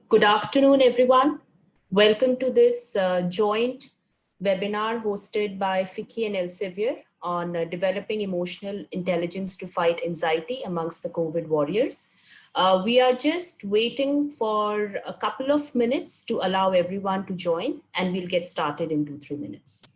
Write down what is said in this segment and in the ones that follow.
Good afternoon, everyone. Welcome to this joint webinar hosted by FICCI and Elsevier on developing emotional intelligence to fight anxiety amongst the COVID warriors. We are just waiting for a couple of minutes to allow everyone to join, and we'll get started in 2-3 minutes.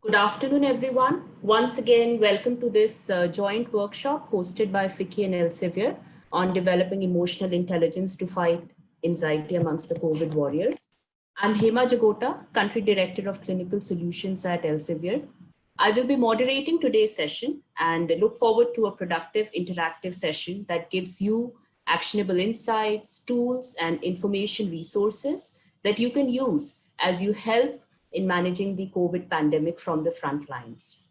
Good afternoon, everyone. Once again, welcome to this joint workshop hosted by FICCI and Elsevier on developing emotional intelligence to fight anxiety amongst the COVID warriors. I'm Hema Jagota, Country Director of Clinical Solutions at Elsevier. I will be moderating today's session and look forward to a productive interactive session that gives you actionable insights, tools, and information resources that you can use as you help in managing the COVID pandemic from the front lines.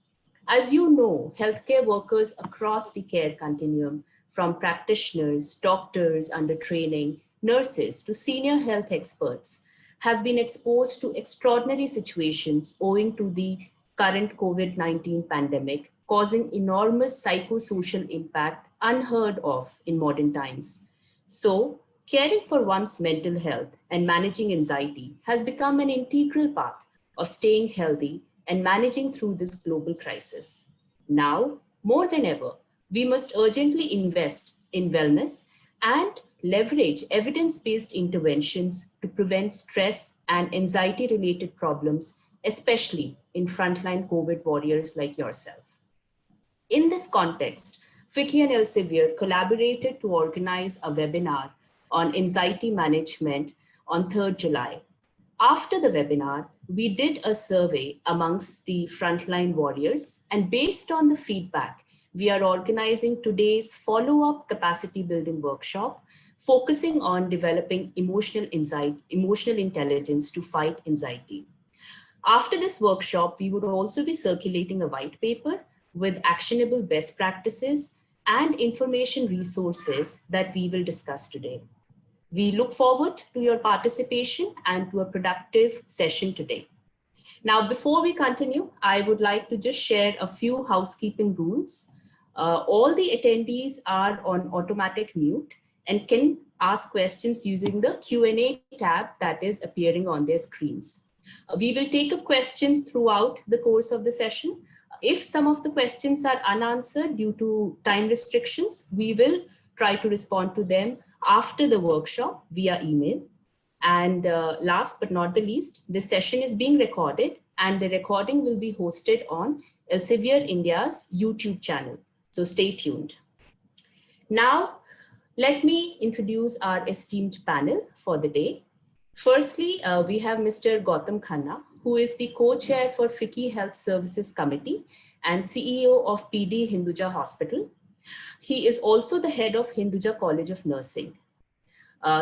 As you know, healthcare workers across the care continuum, from practitioners, doctors under training, nurses to senior health experts, have been exposed to extraordinary situations owing to the current COVID-19 pandemic, causing enormous psychosocial impact unheard of in modern times. So, caring for one's mental health and managing anxiety has become an integral part of staying healthy and managing through this global crisis. Now, more than ever, we must urgently invest in wellness and leverage evidence-based interventions to prevent stress and anxiety-related problems, especially in frontline COVID warriors like yourself. In this context, Vicky and Elsevier collaborated to organize a webinar on anxiety management on 3rd July. After the webinar, we did a survey amongst the frontline warriors, and based on the feedback, we are organizing today's follow-up capacity building workshop, focusing on developing emotional intelligence to fight anxiety. After this workshop, we would also be circulating a white paper with actionable best practices and information resources that we will discuss today. We look forward to your participation and to a productive session today. Now, before we continue, I would like to just share a few housekeeping rules. All the attendees are on automatic mute and can ask questions using the Q&A tab that is appearing on their screens. We will take up questions throughout the course of the session. If some of the questions are unanswered due to time restrictions, we will try to respond to them after the workshop via email. And last but not the least, this session is being recorded and the recording will be hosted on Elsevier India's YouTube channel. So stay tuned. Now, let me introduce our esteemed panel for the day. Firstly, we have Mr. Gautam Khanna, who is the co-chair for FICCI Health Services Committee and CEO of PD Hinduja Hospital. He is also the head of Hinduja College of Nursing.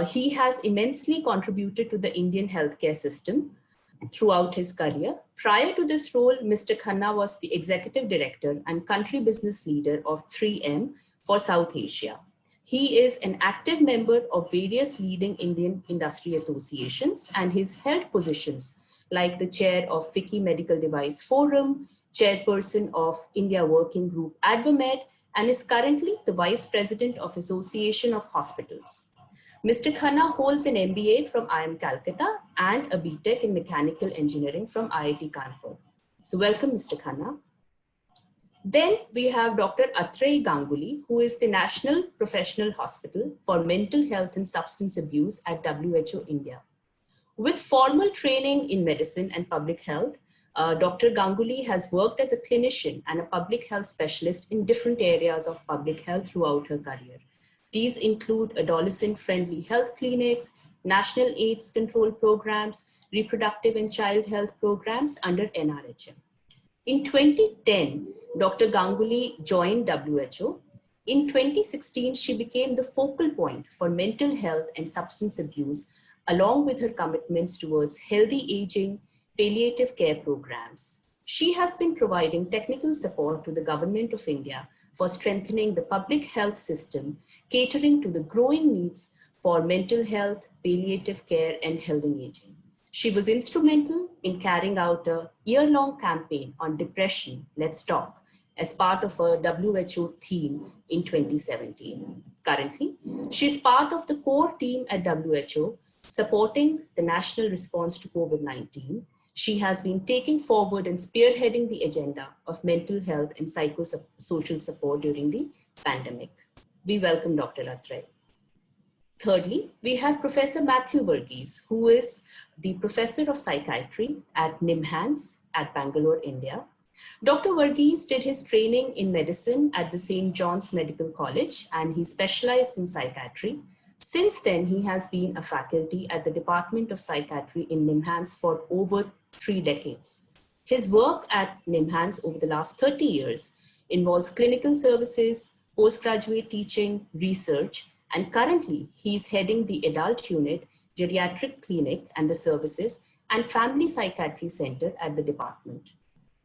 He has immensely contributed to the Indian healthcare system throughout his career. Prior to this role, Mr. Khanna was the executive director and country business leader of 3M for South Asia. He is an active member of various leading Indian industry associations, and he's held positions like the chair of FICCI Medical Device Forum, chairperson of India Working Group Advamed, and is currently the vice president of Association of Hospitals. Mr. Khanna holds an MBA from IIM Calcutta and a BTech in Mechanical Engineering from IIT Kanpur. So welcome, Mr. Khanna. Then we have Dr. Atrey Ganguly, who is the National Professional Hospital for Mental Health and Substance Abuse at WHO India. With formal training in medicine and public health, Dr. Ganguly has worked as a clinician and a public health specialist in different areas of public health throughout her career. These include adolescent-friendly health clinics, national AIDS control programs, reproductive and child health programs under NRHM. In 2010, Dr. Ganguly joined WHO. In 2016, she became the focal point for mental health and substance abuse, along with her commitments towards healthy aging, palliative care programs. She has been providing technical support to the Government of India for strengthening the public health system, catering to the growing needs for mental health, palliative care, and healthy aging. She was instrumental in carrying out a year-long campaign on depression, Let's Talk, as part of a WHO theme in 2017. Currently, she is part of the core team at WHO supporting the national response to COVID-19. She has been taking forward and spearheading the agenda of mental health and psychosocial support during the pandemic. We welcome Dr. Atrey. Thirdly, we have Professor Matthew Varghese, who is the Professor of Psychiatry at NIMHANS at Bangalore, India. Dr. Varghese did his training in medicine at the St. John's Medical College, and he specialized in psychiatry. Since then, he has been a faculty at the Department of Psychiatry in NIMHANS for over 3 decades. His work at NIMHANS over the last 30 years involves clinical services, postgraduate teaching, research, and currently he's heading the adult unit, geriatric clinic and the services, and family psychiatry center at the department.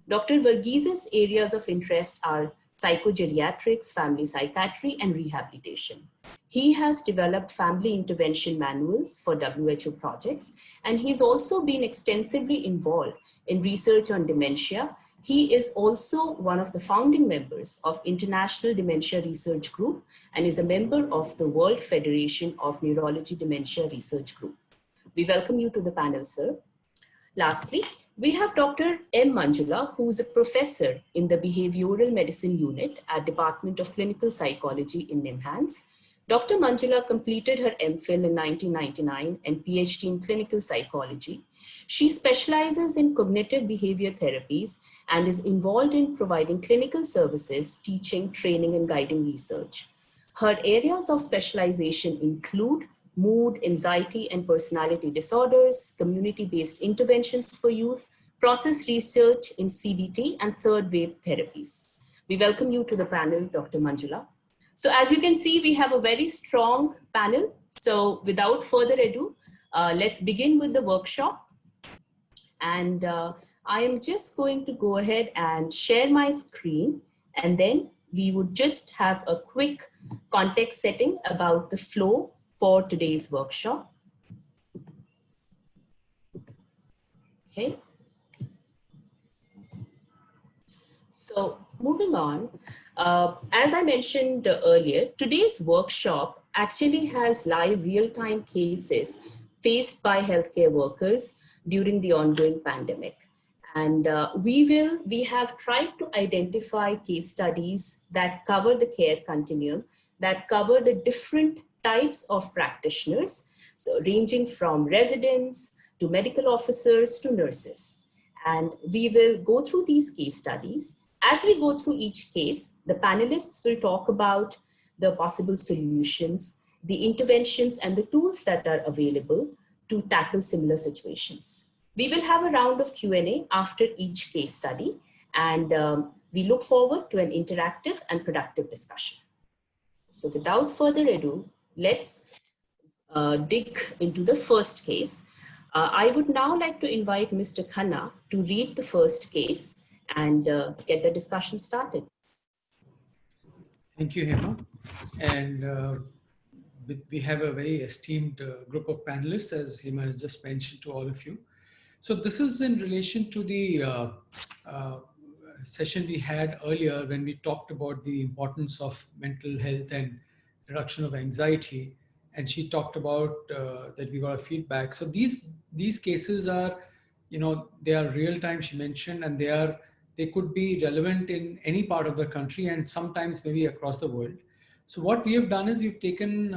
Dr. Verghese's areas of interest are psychogeriatrics, family psychiatry, and rehabilitation. He has developed family intervention manuals for WHO projects, and he's also been extensively involved in research on dementia. He is also one of the founding members of International Dementia Research Group and is a member of the World Federation of Neurology Dementia Research Group. We welcome you to the panel, sir. Lastly, we have Dr. M. Manjula, who is a professor in the Behavioral Medicine Unit at Department of Clinical Psychology in NIMHANS. Dr. Manjula completed her MPhil in 1999 and PhD in clinical psychology. She specializes in cognitive behavior therapies and is involved in providing clinical services, teaching, training, and guiding research. Her areas of specialization include mood, anxiety, and personality disorders, community-based interventions for youth, process research in CBT, and third wave therapies. We welcome you to the panel, Dr. Manjula. So as you can see, we have a very strong panel. So without further ado, let's begin with the workshop. And I am just going to go ahead and share my screen, and then we would just have a quick context setting about the flow for today's workshop. Okay. So moving on, as I mentioned earlier, today's workshop actually has live real-time cases faced by healthcare workers during the ongoing pandemic. And we have tried to identify case studies that cover the care continuum, that cover the different types of practitioners, so ranging from residents to medical officers to nurses. And we will go through these case studies. As we go through each case, the panelists will talk about the possible solutions, the interventions, and the tools that are available to tackle similar situations. We will have a round of Q&A after each case study, and we look forward to an interactive and productive discussion. So without further ado, let's dig into the first case. I would now like to invite Mr. Khanna to read the first case and get the discussion started. Thank you, Hema. And we have a very esteemed group of panelists, as Hema has just mentioned to all of you. So this is in relation to the session we had earlier when we talked about the importance of mental health and reduction of anxiety. And she talked about that we got a feedback. So these cases are, they are real time, she mentioned, and they could be relevant in any part of the country and sometimes maybe across the world. So what we have done is we've taken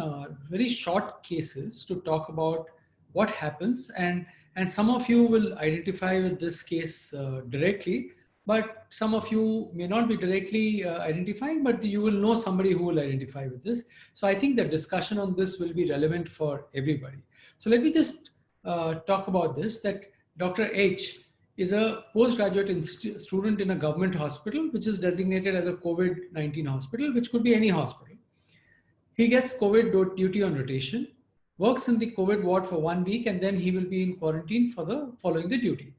very short cases to talk about what happens, and some of you will identify with this case directly, but some of you may not be directly identifying, but you will know somebody who will identify with this. So I think the discussion on this will be relevant for everybody. So let me just talk about this, that Dr. H is a postgraduate student in a government hospital, which is designated as a COVID-19 hospital, which could be any hospital. He gets COVID duty on rotation, works in the COVID ward for 1 week, and then he will be in quarantine following the duty.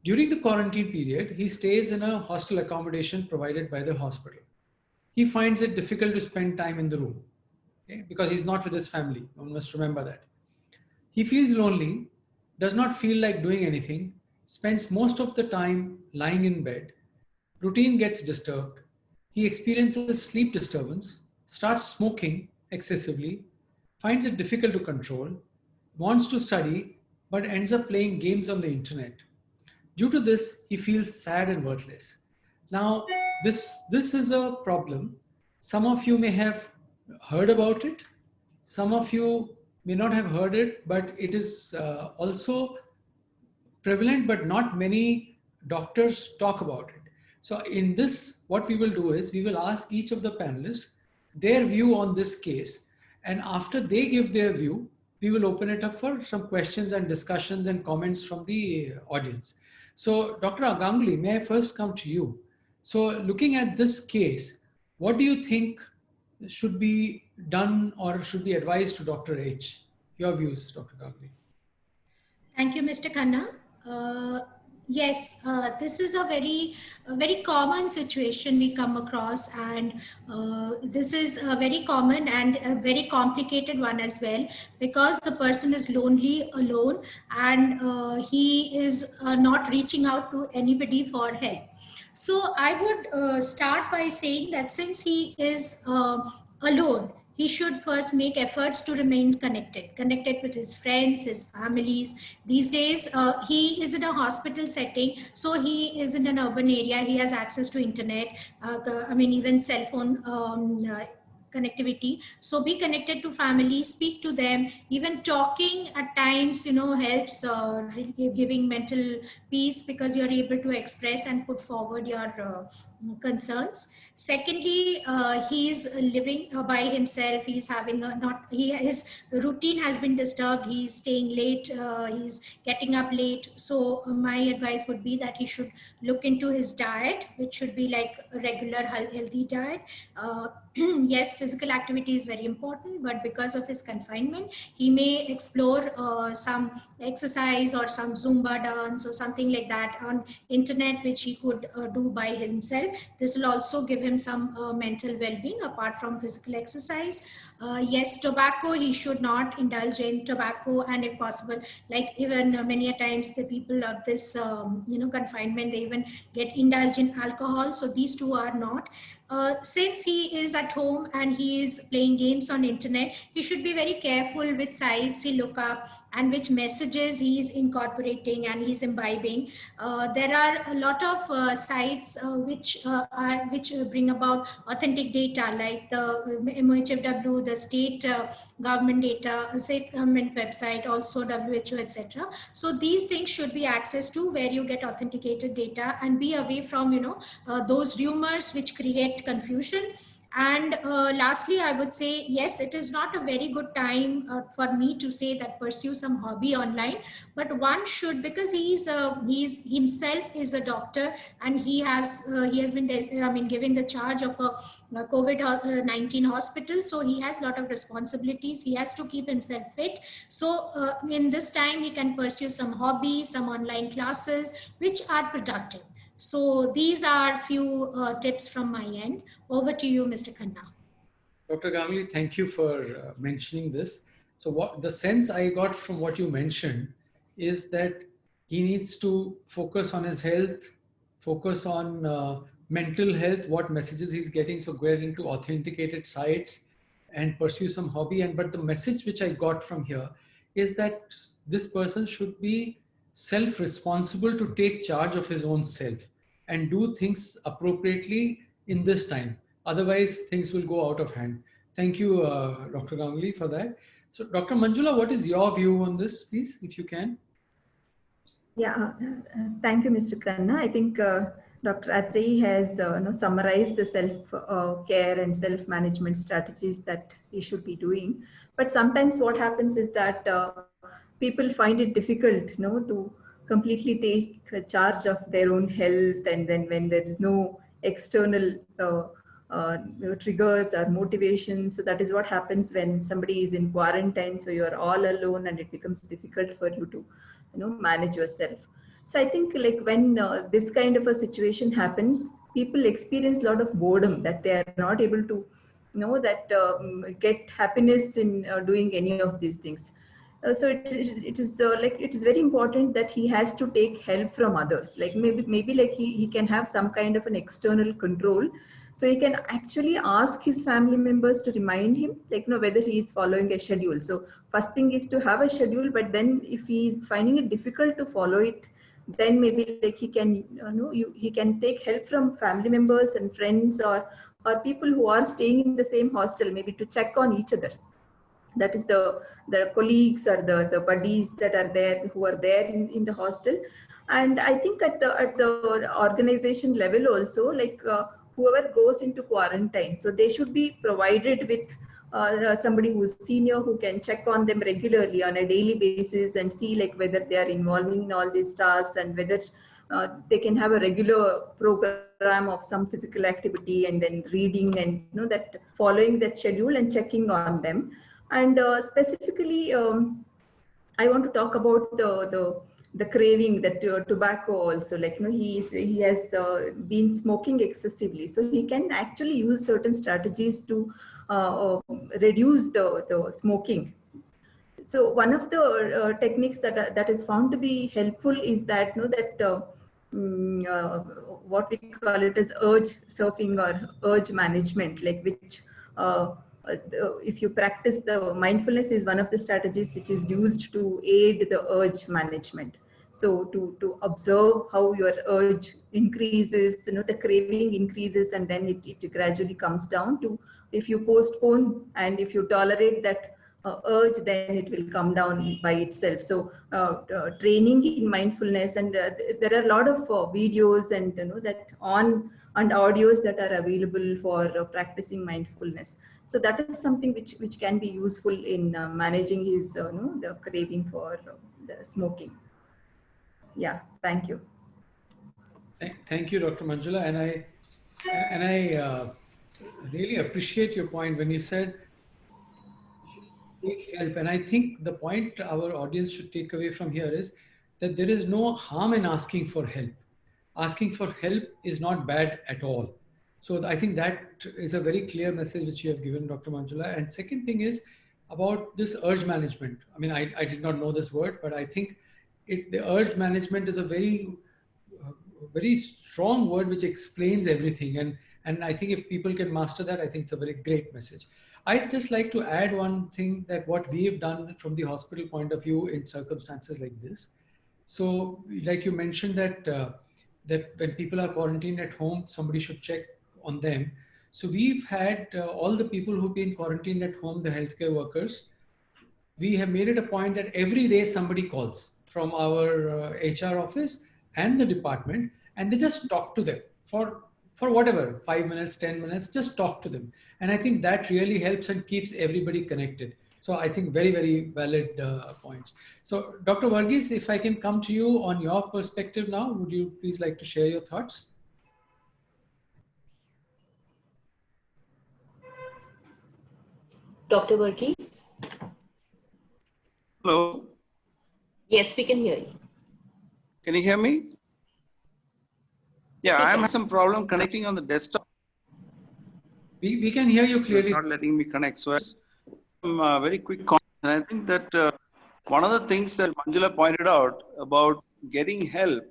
During the quarantine period, he stays in a hostel accommodation provided by the hospital. He finds it difficult to spend time in the room, okay, because he's not with his family. One must remember that. He feels lonely, does not feel like doing anything, spends most of the time lying in bed. Routine gets disturbed. He experiences sleep disturbance, starts smoking excessively, finds it difficult to control, wants to study, but ends up playing games on the internet. Due to this, he feels sad and worthless. Now, this is a problem. Some of you may have heard about it. Some of you may not have heard it, but it is also prevalent, but not many doctors talk about it. So in this, what we will do is we will ask each of the panelists their view on this case. And after they give their view, we will open it up for some questions and discussions and comments from the audience. So Dr. Ganguly, may I first come to you? So looking at this case, what do you think should be done or should be advised to Dr. H? Your views, Dr. Ganguly. Thank you, Mr. Khanna. Yes, this is a very common situation we come across, and this is a very common and a very complicated one as well, because the person is lonely, alone, and he is not reaching out to anybody for help. So I would start by saying that since he is alone, he should first make efforts to remain connected with his friends, his families. These days, he is in a hospital setting, so he is in an urban area. He has access to internet. I mean, even cell phone. Connectivity, so be connected to family, speak to them. Even talking at times, helps giving mental peace, because you're able to express and put forward your concerns. Secondly, he is living by himself. He's having a not he his routine has been disturbed. He's staying late, he's getting up late. So my advice would be that he should look into his diet, which should be like a regular healthy diet. Yes, physical activity is very important, but because of his confinement, he may explore some exercise or some Zumba dance or something like that on internet, which he could do by himself. This will also give him some mental well-being apart from physical exercise. Yes, tobacco, he should not indulge in tobacco, and if possible, like even many a times the people of this confinement, they even get indulge in alcohol. So these two are not. Since he is at home and he is playing games on internet, he should be very careful which sites he look up and which messages he is incorporating and he's imbibing. There are a lot of sites which bring about authentic data, like the MOHFW, the state government data, state government website, also WHO, etc. So these things should be accessed to, where you get authenticated data, and be away from those rumors which create confusion. And lastly, I would say, yes, it is not a very good time for me to say that pursue some hobby online, but one should, because he's himself is a doctor, and he has been given the charge of a COVID-19 hospital, so he has a lot of responsibilities. He has to keep himself fit. So in this time, he can pursue some hobbies, some online classes, which are productive. So these are few tips from my end. Over to you, Mr. Khanna. Dr. Ganguly, thank you for mentioning this. So what the sense I got from what you mentioned is that he needs to focus on his health, focus on mental health, what messages he's getting. So go into authenticated sites and pursue some hobby. But the message which I got from here is that this person should be self-responsible to take charge of his own self and do things appropriately in this time. Otherwise, things will go out of hand. Thank you, Dr. Ganguly, for that. So, Dr. Manjula, what is your view on this, please, if you can? Yeah, thank you, Mr. Khanna. I think Dr. Atri has summarized the self-care and self-management strategies that he should be doing. But sometimes what happens is that people find it difficult, to completely take charge of their own health, and then when there is no external triggers or motivation. So that is what happens when somebody is in quarantine. So you are all alone, and it becomes difficult for you to manage yourself. So I think like when this kind of a situation happens, people experience a lot of boredom, that they are not able to get happiness in doing any of these things. So it is very important that he has to take help from others. Like maybe like he can have some kind of an external control. So he can actually ask his family members to remind him, like, whether he is following a schedule. So first thing is to have a schedule, but then if he is finding it difficult to follow it, then maybe like he can, he can take help from family members and friends, or people who are staying in the same hostel, maybe to check on each other. That is the colleagues or the buddies that are there, who are there in the hostel. And I think at the organization level also, like whoever goes into quarantine, so they should be provided with somebody who is senior, who can check on them regularly on a daily basis and see like whether they are involving in all these tasks, and whether they can have a regular program of some physical activity, and then reading, and that following that schedule and checking on them. And specifically, I want to talk about the the craving, that tobacco also, like, he has been smoking excessively. So he can actually use certain strategies to reduce the smoking. So one of the techniques that is found to be helpful is that, what we call it as urge surfing or urge management, like which if you practice the mindfulness is one of the strategies which is used to aid the urge management. So to observe how your urge increases, the craving increases, and then it gradually comes down to, if you postpone and if you tolerate that urge, then it will come down by itself. So training in mindfulness, and there are a lot of videos and that and audios that are available for practicing mindfulness. So that is something which can be useful in managing his the craving for the smoking. Yeah, thank you. Thank you, Dr. Manjula. And I really appreciate your point when you said take help. And I think the point our audience should take away from here is that there is no harm in asking for help. Asking for help is not bad at all. So I think that is a very clear message which you have given, Dr. Manjula. And second thing is about this urge management. I mean, I did not know this word, but I think the urge management is a very strong word which explains everything. And I think if people can master that, I think it's a very great message. I'd just like to add one thing, that what we have done from the hospital point of view in circumstances like this. So like you mentioned that that when people are quarantined at home, somebody should check on them. So we've had all the people who've been quarantined at home, the healthcare workers, we have made it a point that every day somebody calls from our HR office and the department, and they just talk to them for whatever, 5 minutes, 10 minutes, just talk to them. And I think that really helps and keeps everybody connected. So I think very, very valid points. So Dr. Varghese, if I can come to you on your perspective now, would you please like to share your thoughts? Dr. Varghese? Hello. Yes, we can hear you. Can you hear me? Yeah, Speak I'm up. having some problem connecting on the desktop. We can hear you It's clearly. not letting me connect. So some very quick comment. And I think that one of the things that Manjula pointed out about getting help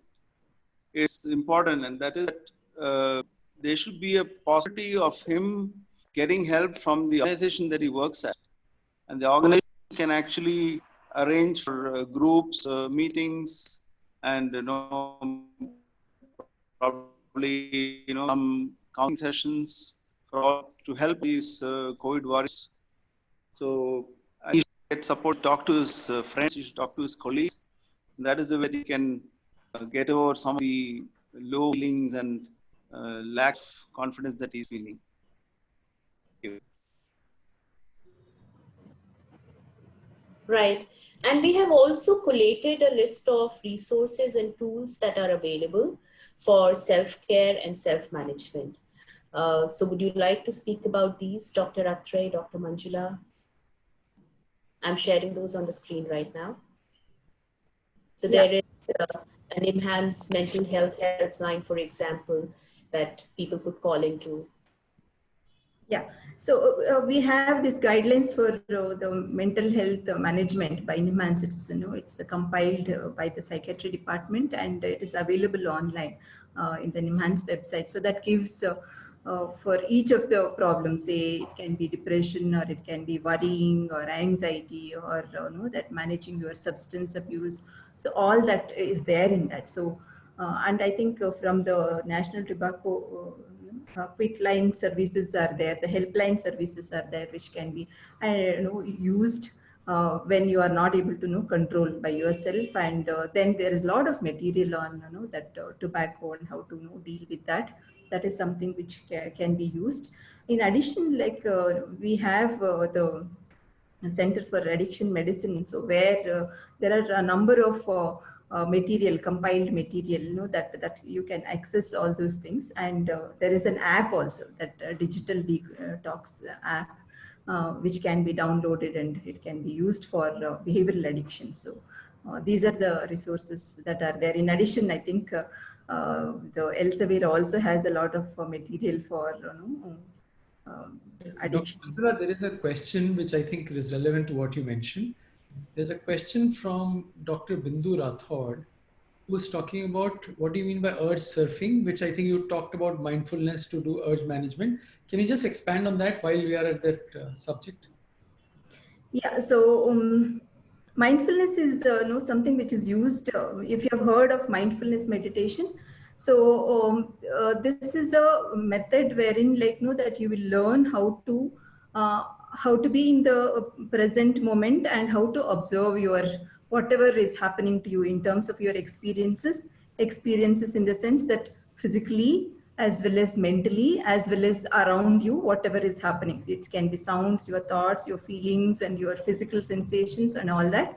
is important, and that is that there should be a possibility of him getting help from the organization that he works at, and the organization can actually arrange for groups, meetings, and probably some counseling sessions to help these COVID warriors. So he should get support, talk to his friends, he should talk to his colleagues. That is the way he can get over some of the low feelings and lack of confidence that he's feeling. Thank you. Right. And we have also collated a list of resources and tools that are available for self-care and self-management. So would you like to speak about these, Dr. Athray, Dr. Manjula? I'm sharing those on the screen right now. So there is an enhanced mental health helpline, for example, that people could call into. Yeah, so we have these guidelines for the mental health management by NIMHANS. It's compiled by the psychiatry department, and it is available online in the NIMHANS website. So that gives for each of the problems, say it can be depression, or it can be worrying or anxiety, or that managing your substance abuse. So all that is there in that. So and I think from the National Tobacco quick line services are there, the helpline services are there, which can be used when you are not able to control by yourself. And then there is a lot of material on that tobacco and how to deal with that. That is something which can be used. In addition, like we have the Center for Addiction Medicine, so where there are a number of material, compiled material, that you can access all those things. And there is an app also, that digital detox app, which can be downloaded, and it can be used for behavioral addiction. So these are the resources that are there. In addition, I think the Elsevier also has a lot of material for Dr. addiction. Mandula, there is a question which I think is relevant to what you mentioned. There's a question from Dr. Bindu Rathod, who was talking about what do you mean by urge surfing, which I think you talked about mindfulness to do urge management. Can you just expand on that while we are at that subject? Yeah, so mindfulness is something which is used. If you have heard of mindfulness meditation, so this is a method wherein, like, that you will learn how to be in the present moment and how to observe your whatever is happening to you in terms of your experiences in the sense that physically as well as mentally, as well as around you, whatever is happening. It can be sounds, your thoughts, your feelings, and your physical sensations and all that.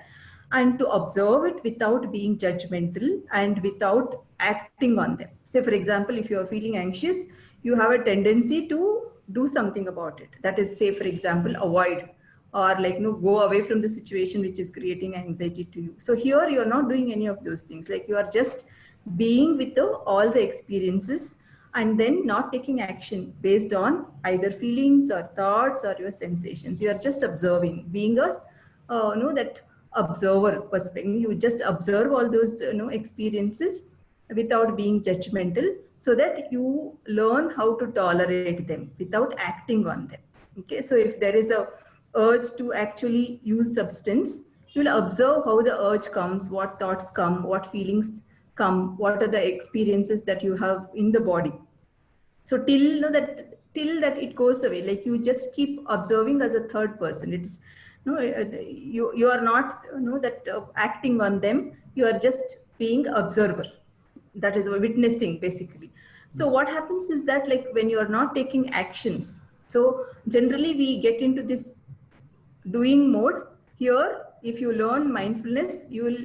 And to observe it without being judgmental and without acting on them. Say, for example, if you are feeling anxious, you have a tendency to do something about it. That is, say, for example, avoid or go away from the situation which is creating anxiety to you. So here you are not doing any of those things. Like, you are just being with all the experiences and then not taking action based on either feelings or thoughts or your sensations. You are just observing, being a that observer perspective. You just observe all those experiences without being judgmental, so that you learn how to tolerate them without acting on them. Okay, so if there is a urge to actually use substance, you will observe how the urge comes, what thoughts come, what feelings come, what are the experiences that you have in the body. So till that it goes away, like, you just keep observing as a third person. It's you are not acting on them. You are just being observer. That is witnessing, basically. So what happens is that, like, when you are not taking actions, so generally we get into this doing mode. Here, if you learn mindfulness, you will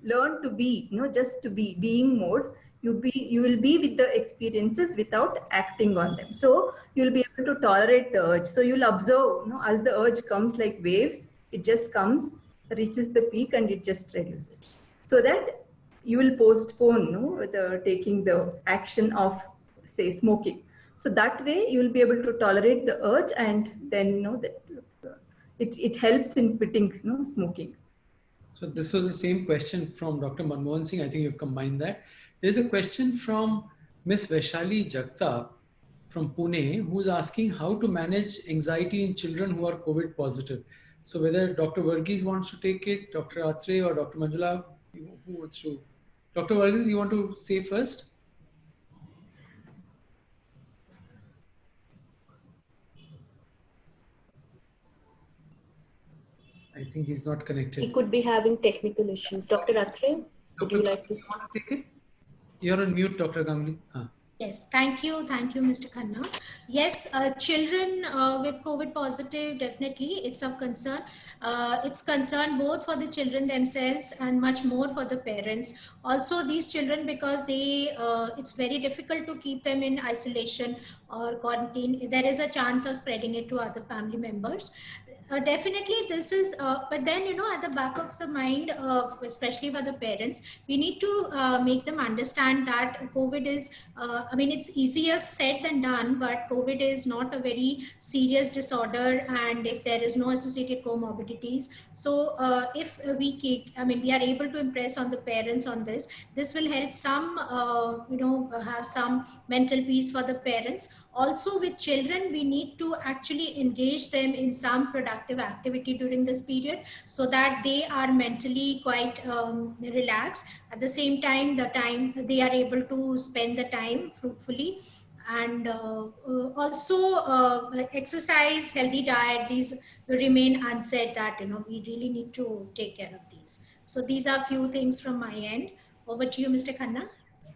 learn to be, just to be, being mode. You will be with the experiences without acting on them. So you will be able to tolerate the urge. So you'll observe, as the urge comes like waves, it just comes, reaches the peak, and it just reduces. So that you will postpone, taking the action of, say, smoking. So that way you will be able to tolerate the urge, and then it helps in quitting smoking. So this was the same question from Dr. Manmohan Singh. I think you've combined that. There's a question from Ms. Vaishali Jagtap from Pune, who's asking how to manage anxiety in children who are COVID positive. So whether Dr. Varghese wants to take it, Dr. Atre or Dr. Manjula, who wants to? Dr. Varghese, you want to say first? I think he's not connected. He could be having technical issues. Dr. Atre, would you like to want to take it? You're on mute, Dr. Ganguly. Yes, thank you, Mr. Khanna. Yes, children with COVID positive, definitely it's of concern. It's concern both for the children themselves and much more for the parents. Also, these children, because it's very difficult to keep them in isolation or quarantine. There is a chance of spreading it to other family members. Definitely this is, but then, at the back of the mind, especially for the parents, we need to make them understand that COVID is, it's easier said than done, but COVID is not a very serious disorder, and if there is no associated comorbidities. So if we are able to impress on the parents on this will help some, have some mental peace for the parents. Also, with children, we need to actually engage them in some productive activity during this period, so that they are mentally quite relaxed. At the same time, they are able to spend the time fruitfully. And also exercise, healthy diet, these remain unsaid, that we really need to take care of these. So these are few things from my end. Over to you, Mr. Khanna.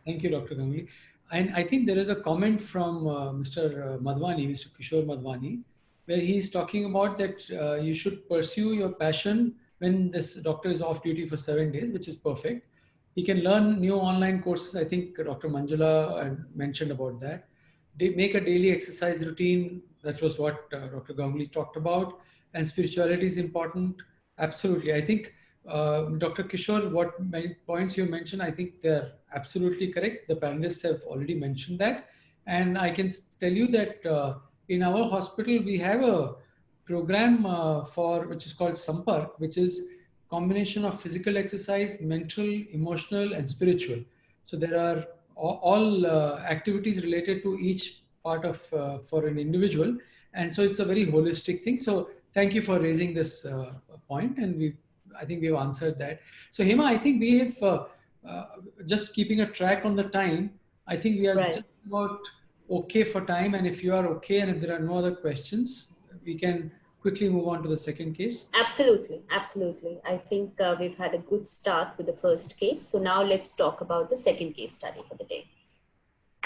Thank you, Dr. Ganguly. And I think there is a comment from Mr. Madhwani, Mr. Kishore Madhwani, where he's talking about that you should pursue your passion when this doctor is off duty for 7 days, which is perfect. He can learn new online courses. I think Dr. Manjula mentioned about that. Make a daily exercise routine. That was what Dr. Ganguly talked about. And spirituality is important. Absolutely. I think Dr. Kishore, what points you mentioned, I think they're absolutely correct. The panelists have already mentioned that. And I can tell you that in our hospital, we have a program which is called Sampark, which is combination of physical exercise, mental, emotional, and spiritual. So there are all activities related to each part of for an individual. And so it's a very holistic thing. So thank you for raising this point, and I think we've answered that. So Hema, I think we have just keeping a track on the time. I think we are Right. just about okay for time. And if you are okay, and if there are no other questions, we can quickly move on to the second case. Absolutely, absolutely. I think we've had a good start with the first case. So now let's talk about the second case study for the day.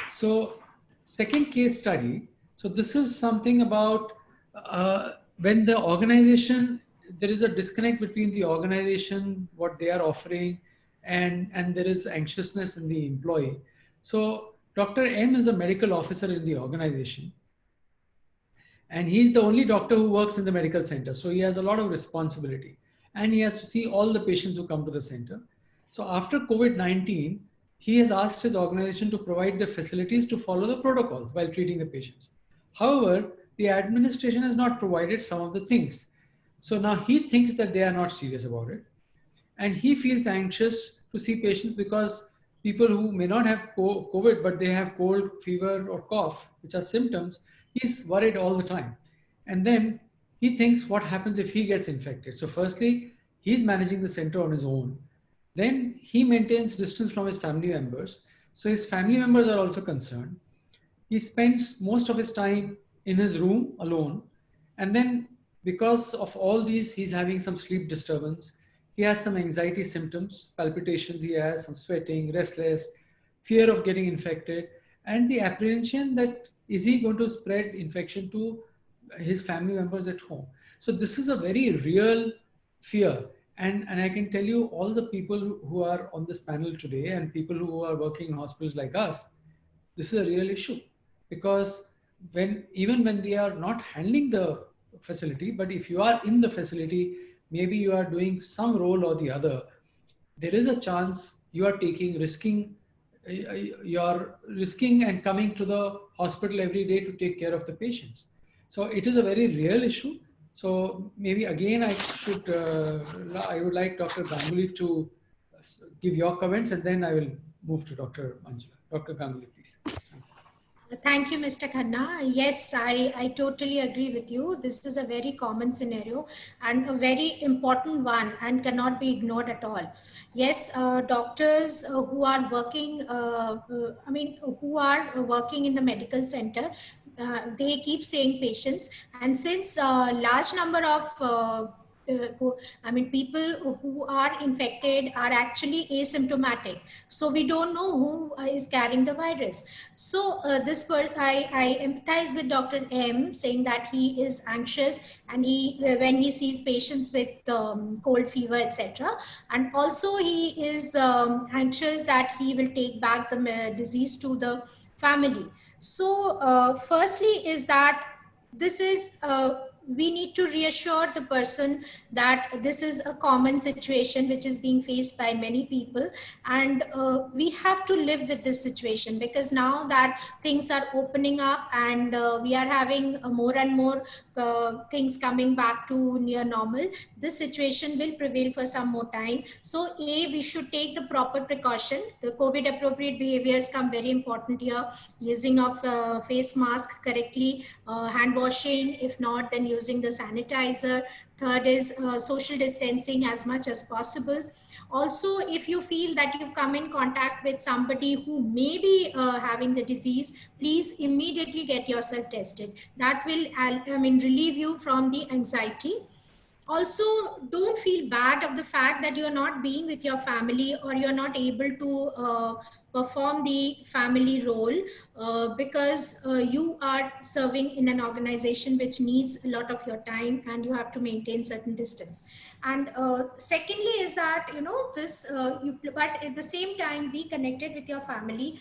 So second case study. So this is something about when the organization, there is a disconnect between the organization, what they are offering, and there is anxiousness in the employee. So Dr. M is a medical officer in the organization. And he's the only doctor who works in the medical center. So he has a lot of responsibility. And he has to see all the patients who come to the center. So after COVID-19, he has asked his organization to provide the facilities to follow the protocols while treating the patients. However, the administration has not provided some of the things. So now he thinks that they are not serious about it. And he feels anxious to see patients because people who may not have COVID, but they have cold, fever, or cough, which are symptoms, he's worried all the time. And then he thinks, what happens if he gets infected? So firstly, he's managing the center on his own. Then he maintains distance from his family members. So his family members are also concerned. He spends most of his time in his room alone. And then because of all these, he's having some sleep disturbance. He has some anxiety symptoms, palpitations, he has some sweating, restless, fear of getting infected, and the apprehension that is he going to spread infection to his family members at home. So this is a very real fear. And I can tell you, all the people who are on this panel today and people who are working in hospitals like us, this is a real issue. Because even when they are not handling the facility, but if you are in the facility, maybe you are doing some role or the other, there is a chance you are risking and coming to the hospital every day to take care of the patients. So it is a very real issue. So maybe again, I would like Dr. Ganguly to give your comments, and then I will move to Dr. Manjula. Dr. Ganguly, please. Thank you, Mr. Khanna. Yes, I totally agree with you. This is a very common scenario and a very important one and cannot be ignored at all. Yes, doctors who are working, who are working in the medical center, they keep saying patients. And since large number of people who are infected are actually asymptomatic, so we don't know who is carrying the virus. So I empathize with Dr. M saying that he is anxious, and when he sees patients with cold fever, etc., and also he is anxious that he will take back the disease to the family. So firstly is that this is we need to reassure the person that this is a common situation which is being faced by many people, and we have to live with this situation, because now that things are opening up and we are having more and more things coming back to near normal, this situation will prevail for some more time. So we should take the proper precaution. The COVID appropriate behaviors come very important here: using of face mask correctly, hand washing, if not then using the sanitizer. Third is social distancing as much as possible. Also, if you feel that you've come in contact with somebody who may be having the disease, please immediately get yourself tested. That will relieve you from the anxiety. Also, don't feel bad of the fact that you're not being with your family, or you're not able to perform the family role, because you are serving in an organization which needs a lot of your time, and you have to maintain certain distance. And secondly is that, but at the same time, be connected with your family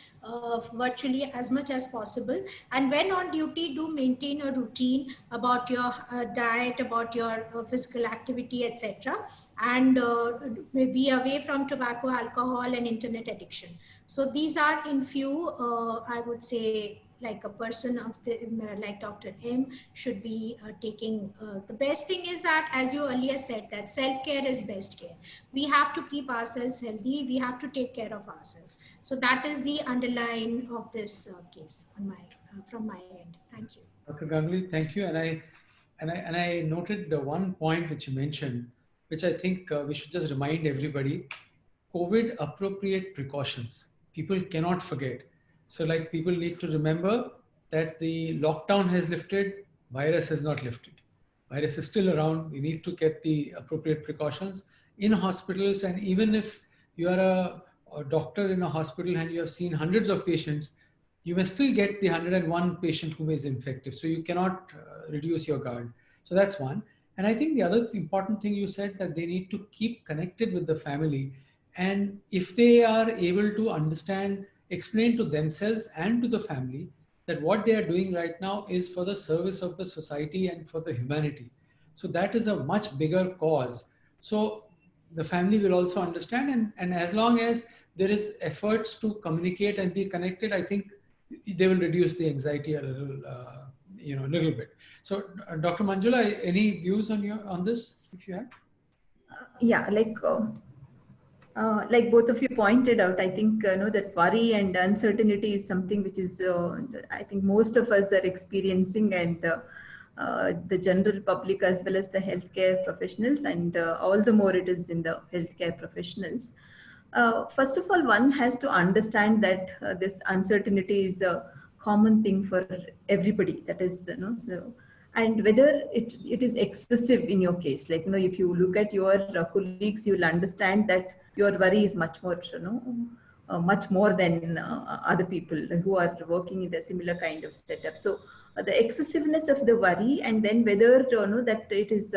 virtually as much as possible. And when on duty, do maintain a routine about your diet, about your physical activity, etc. and be away from tobacco, alcohol, and internet addiction. So these are in few, I would say, like a person of the, like Dr. M should be taking. The best thing is that, as you earlier said, that self-care is best care. We have to keep ourselves healthy. We have to take care of ourselves. So that is the underline of this case on my, from my end. Thank you. Dr. Ganguly, thank you. And I noted the one point which you mentioned, which I think we should just remind everybody: COVID appropriate precautions. People cannot forget. So, like, people need to remember that the lockdown has lifted, virus has not lifted. Virus is still around. We need to get the appropriate precautions in hospitals, and even if you are a doctor in a hospital and you have seen hundreds of patients, you may still get the 101 patient who is infected. So you cannot reduce your guard. So that's one. And I think the other important thing you said, that they need to keep connected with the family. And if they are able to understand, explain to themselves and to the family that what they are doing right now is for the service of the society and for the humanity. So that is a much bigger cause. So the family will also understand. And as long as there is efforts to communicate and be connected, I think they will reduce the anxiety a little, a little bit. So, Dr. Manjula, any views on this, if you have? Yeah, like both of you pointed out, I think that worry and uncertainty is something which is, I think most of us are experiencing, and the general public as well as the healthcare professionals, and all the more it is in the healthcare professionals. First of all, one has to understand that this uncertainty is a common thing for everybody. That is, so, and whether it is excessive in your case, like, if you look at your colleagues, you will understand that your worry is much more, much more than other people who are working in a similar kind of setup. So the excessiveness of the worry, and then whether that it is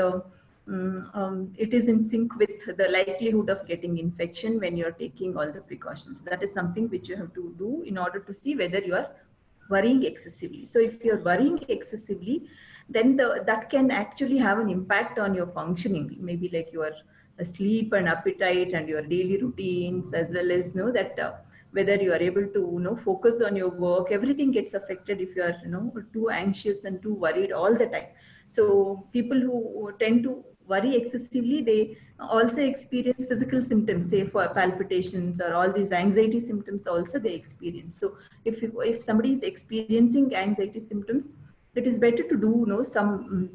it is in sync with the likelihood of getting infection when you're taking all the precautions. That is something which you have to do in order to see whether you are worrying excessively. So if you're worrying excessively, then that can actually have an impact on your functioning, maybe like your sleep and appetite and your daily routines, as well as that whether you are able to focus on your work. Everything gets affected if you are too anxious and too worried all the time. So people who tend to worry excessively, they also experience physical symptoms, say for palpitations or all these anxiety symptoms also they experience. So if somebody is experiencing anxiety symptoms, it is better to do some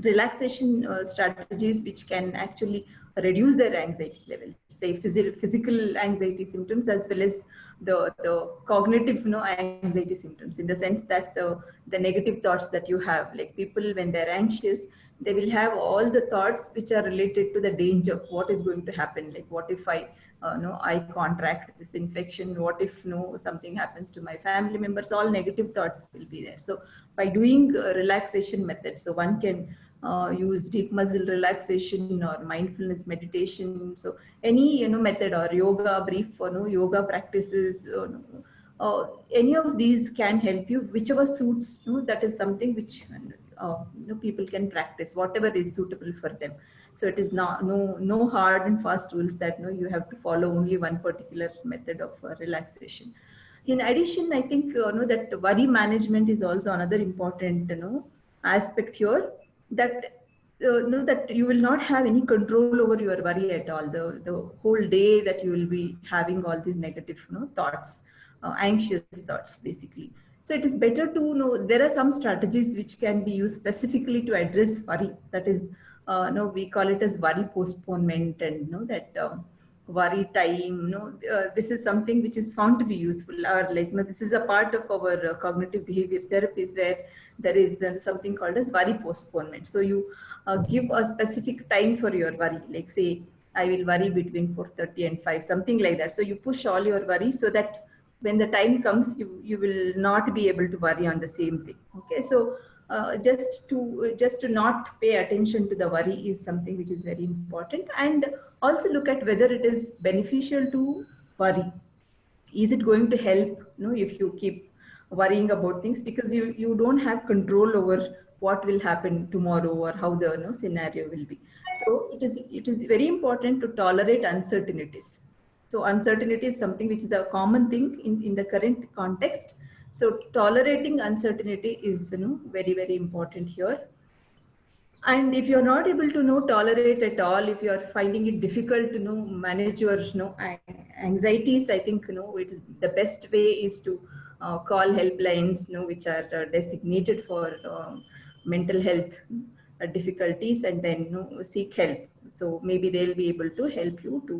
relaxation strategies which can actually reduce their anxiety level, say physical anxiety symptoms as well as the cognitive anxiety symptoms, in the sense that the negative thoughts that you have, like people when they're anxious, they will have all the thoughts which are related to the danger, what is going to happen, like what if I I contract this infection, what if something happens to my family members, all negative thoughts will be there. So by doing relaxation methods, so one can use deep muscle relaxation or mindfulness meditation, so any method, or yoga, brief yoga practices, any of these can help you, whichever suits. That is something which people can practice, whatever is suitable for them. So it is not no hard and fast rules that you have to follow only one particular method of relaxation. In addition, I think that worry management is also another important aspect here, that that you will not have any control over your worry at all. The whole day that you will be having all these negative thoughts, anxious thoughts basically. So it is better to know there are some strategies which can be used specifically to address worry. That is, we call it as worry postponement, and that worry time. This is something which is found to be useful. Or like, this is a part of our cognitive behavior therapies, where there is something called as worry postponement. So you give a specific time for your worry, like say I will worry between 4:30 and 5, something like that. So you push all your worry so that when the time comes, you will not be able to worry on the same thing. Okay, so just to not pay attention to the worry is something which is very important. And also look at whether it is beneficial to worry. Is it going to help if you keep worrying about things, because you don't have control over what will happen tomorrow or how the scenario will be. So it is very important to tolerate uncertainties. So uncertainty is something which is a common thing in the current context. So tolerating uncertainty is very, very important here. And if you're not able to tolerate at all, if you're finding it difficult to manage your anxieties, I think it is the best way is to call helplines which are designated for mental health difficulties, and then seek help. So maybe they'll be able to help you to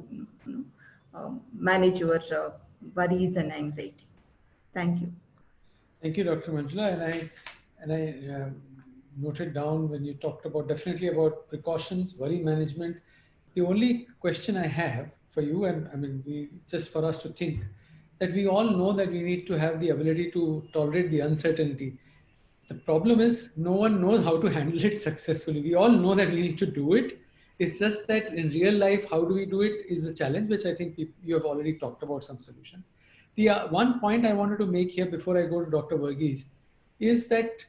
manage your worries and anxiety. Thank you. Thank you, Dr. Manjula. And I noted down when you talked about definitely about precautions, worry management. The only question I have for you, and I mean, just for us to think, that we all know that we need to have the ability to tolerate the uncertainty. The problem is no one knows how to handle it successfully. We all know that we need to do it. It's just that in real life, how do we do it is the challenge, which I think you have already talked about some solutions. The one point I wanted to make here before I go to Dr. Verghese is that,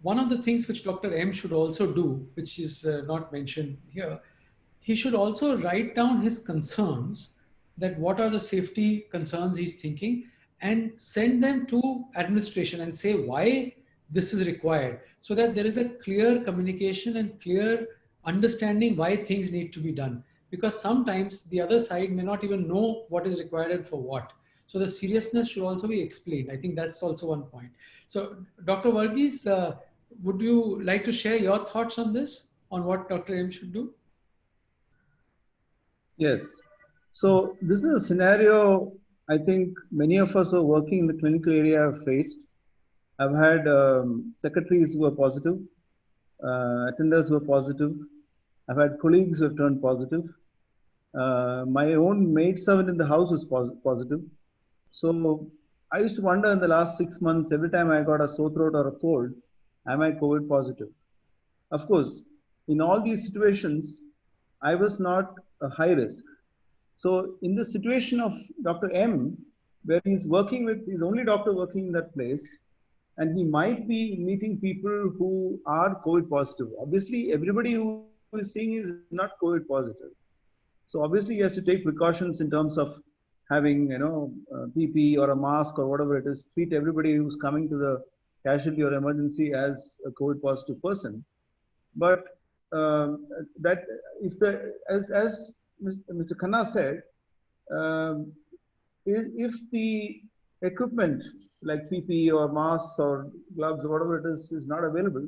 one of the things which Dr. M should also do, which is not mentioned here, he should also write down his concerns, that what are the safety concerns he's thinking, and send them to administration and say why this is required, so that there is a clear communication and clear understanding why things need to be done. Because sometimes the other side may not even know what is required and for what. So the seriousness should also be explained. I think that's also one point. So Dr. Verghese, would you like to share your thoughts on this, on what Dr. M should do? Yes. So this is a scenario I think many of us who are working in the clinical area have faced. I've had secretaries who are positive, attenders who are positive. I've had colleagues who have turned positive. My own maidservant in the house was positive. So I used to wonder in the last 6 months, every time I got a sore throat or a cold, am I COVID positive? Of course, in all these situations, I was not a high risk. So in the situation of Dr. M, where he's working with, he's only doctor working in that place, and he might be meeting people who are COVID positive. Obviously, everybody who is seeing is not COVID positive. So obviously, he has to take precautions in terms of having, PPE or a mask or whatever it is. Treat everybody who's coming to the casualty or emergency as a COVID positive person. But that if as Mr. Khanna said, if the equipment like PPE or masks or gloves or whatever it is not available,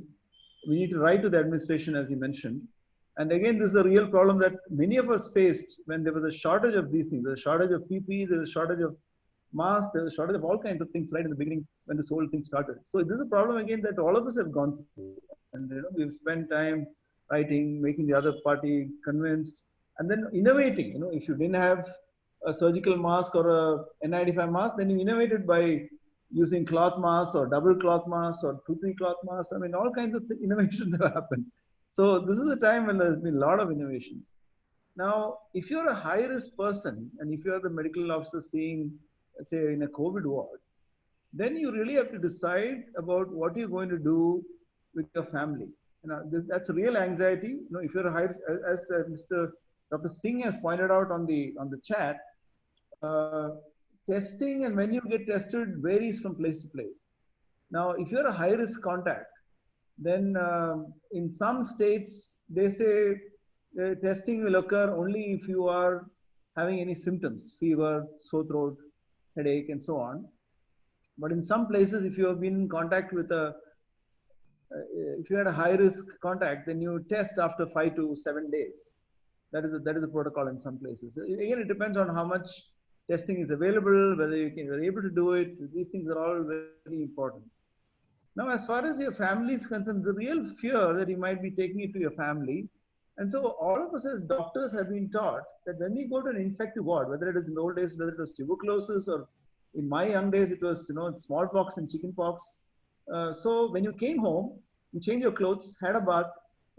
we need to write to the administration, as he mentioned. And again, this is a real problem that many of us faced when there was a shortage of these things. There's a shortage of PPE, there's a shortage of masks, there's a shortage of all kinds of things right in the beginning when this whole thing started. So this is a problem again that all of us have gone through. And we've spent time writing, making the other party convinced, and then innovating. If you didn't have a surgical mask or a N95 mask, then you innovated by using cloth masks or double cloth masks or 2-3 cloth masks. I mean, all kinds of innovations have happened. So this is a time when there's been a lot of innovations. Now, if you're a high-risk person and if you're the medical officer seeing, say, in a COVID ward, then you really have to decide about what you're going to do with your family. That's a real anxiety. If you're a high, as Mr. Dr. Singh has pointed out on the chat, testing and when you get tested varies from place to place. Now, if you're a high-risk contact, then in some states, they say testing will occur only if you are having any symptoms, fever, sore throat, headache, and so on. But in some places, if you have been in contact with if you had a high-risk contact, then you test after 5 to 7 days. That is a protocol in some places. Again, it depends on how much testing is available, whether you're able to do it. These things are all very important. Now, as far as your family is concerned, the real fear that you might be taking it to your family. And so all of us as doctors have been taught that when we go to an infective ward, whether it is in the old days, whether it was tuberculosis or in my young days, it was smallpox and chickenpox. So when you came home, you changed your clothes, had a bath,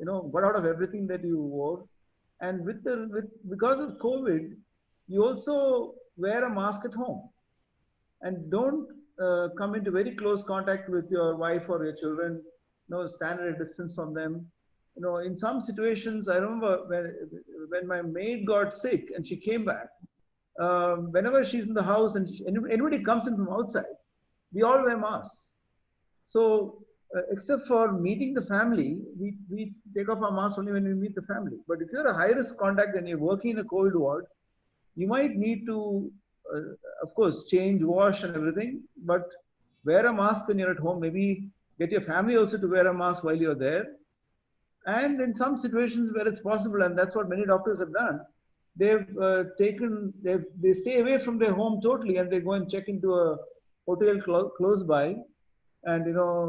got out of everything that you wore. And because of COVID, you also wear a mask at home. And don't come into very close contact with your wife or your children, stand at a distance from them. In some situations, I remember when my maid got sick and she came back, whenever she's in the house and anybody comes in from outside, we all wear masks. So except for meeting the family, we take off our masks only when we meet the family. But if you're a high-risk contact and you're working in a COVID ward, you might need to, of course, change, wash and everything, but wear a mask when you're at home. Maybe get your family also to wear a mask while you're there. And in some situations where it's possible, and that's what many doctors have done, they stay away from their home totally and they go and check into a hotel close by and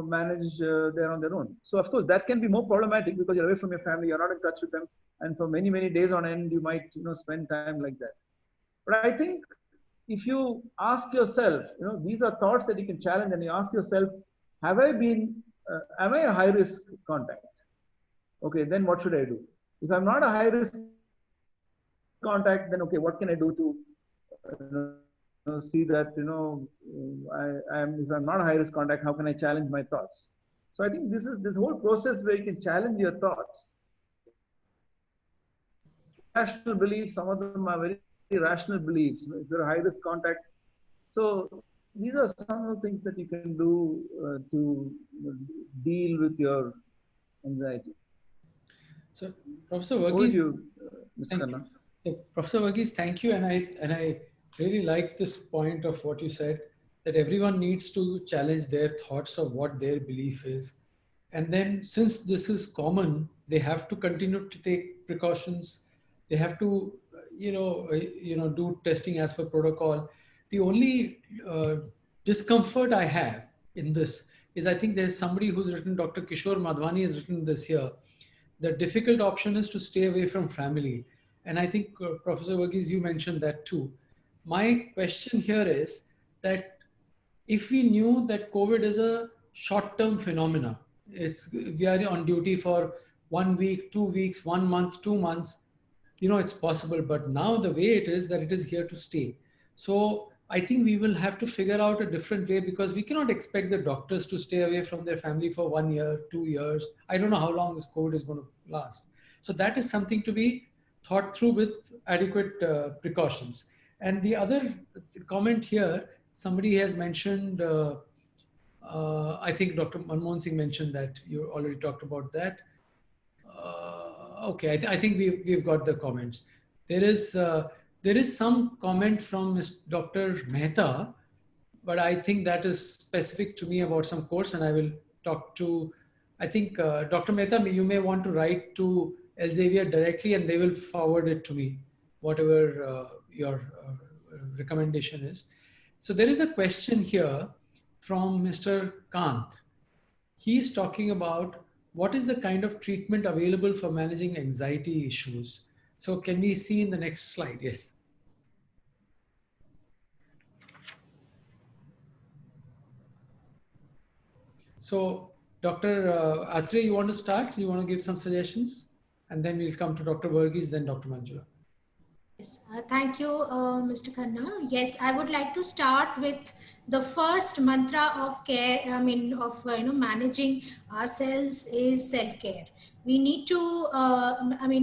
manage there on their own. So of course that can be more problematic because you're away from your family, you're not in touch with them, and for many, many days on end, you might spend time like that. But I think if you ask yourself, these are thoughts that you can challenge, and you ask yourself, am I a high risk contact? Okay, then what should I do? If I'm not a high risk contact, then okay, what can I do to see that if I'm not a high risk contact, how can I challenge my thoughts? So I think this whole process where you can challenge your thoughts. Rational beliefs, some of them are very rational beliefs. If you're a high risk contact, so these are some of the things that you can do to deal with your anxiety. So, Professor Verghese, Mr. Khanna. So, Professor Verghese, thank you, and I really like this point of what you said, that everyone needs to challenge their thoughts of what their belief is, and then since this is common, they have to continue to take precautions. They have to, do testing as per protocol. The only discomfort I have in this is I think there's somebody who's written, Dr. Kishore Madhwani has written this here. The difficult option is to stay away from family. And I think, Professor Verghese, you mentioned that too. My question here is that if we knew that COVID is a short-term phenomena, we are on duty for 1 week, 2 weeks, 1 month, 2 months, it's possible. But now the way it is that it is here to stay. So I think we will have to figure out a different way, because we cannot expect the doctors to stay away from their family for 1 year, 2 years. I don't know how long this COVID is going to last. So that is something to be thought through with adequate precautions. And the other comment here, somebody has mentioned, I think Dr. Manmohan Singh mentioned that. You already talked about that. Okay, I think we've got the comments. There is some comment from Dr. Mehta, but I think that is specific to me about some course, and I will talk to, I think Dr. Mehta, you may want to write to Elsevier directly and they will forward it to me, whatever your recommendation is. So there is a question here from Mr. Kant. He's talking about what is the kind of treatment available for managing anxiety issues. So can we see in the next slide? Yes. So Dr. Atre, you want to start? You want to give some suggestions? And then we'll come to Dr. Verghese, then Dr. Manjula. Yes, thank you, Mr. Khanna. Yes, I would like to start with the first mantra of care, managing ourselves is self-care. We need to,